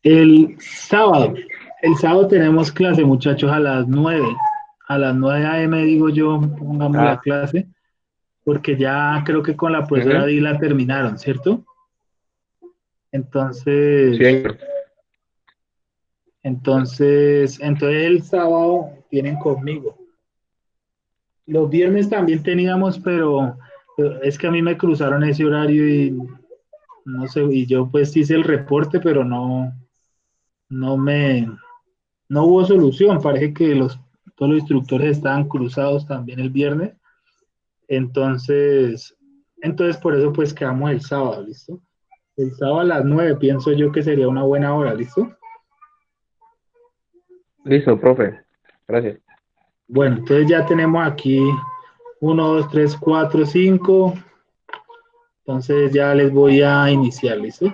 El sábado tenemos clase, muchachos, a las 9. A las 9 a.m. digo yo, pongamos la
Ah,
clase, porque ya creo que con la profesora
ujú.
Dila terminaron, ¿cierto?
Sí,
Entonces,
señor.
entonces el sábado vienen conmigo. Los viernes también teníamos, pero es que a mí me cruzaron ese horario y no sé, y yo pues hice el reporte, pero no me, no hubo solución. Parece que todos los instructores estaban cruzados también el viernes. Entonces, entonces por eso pues quedamos el sábado, ¿listo? El sábado a las 9 pienso yo que sería una buena hora, ¿listo?
Listo, profe. Gracias.
Bueno, entonces ya tenemos aquí 1, 2, 3, 4, 5. Entonces ya les voy a iniciar, ¿listo?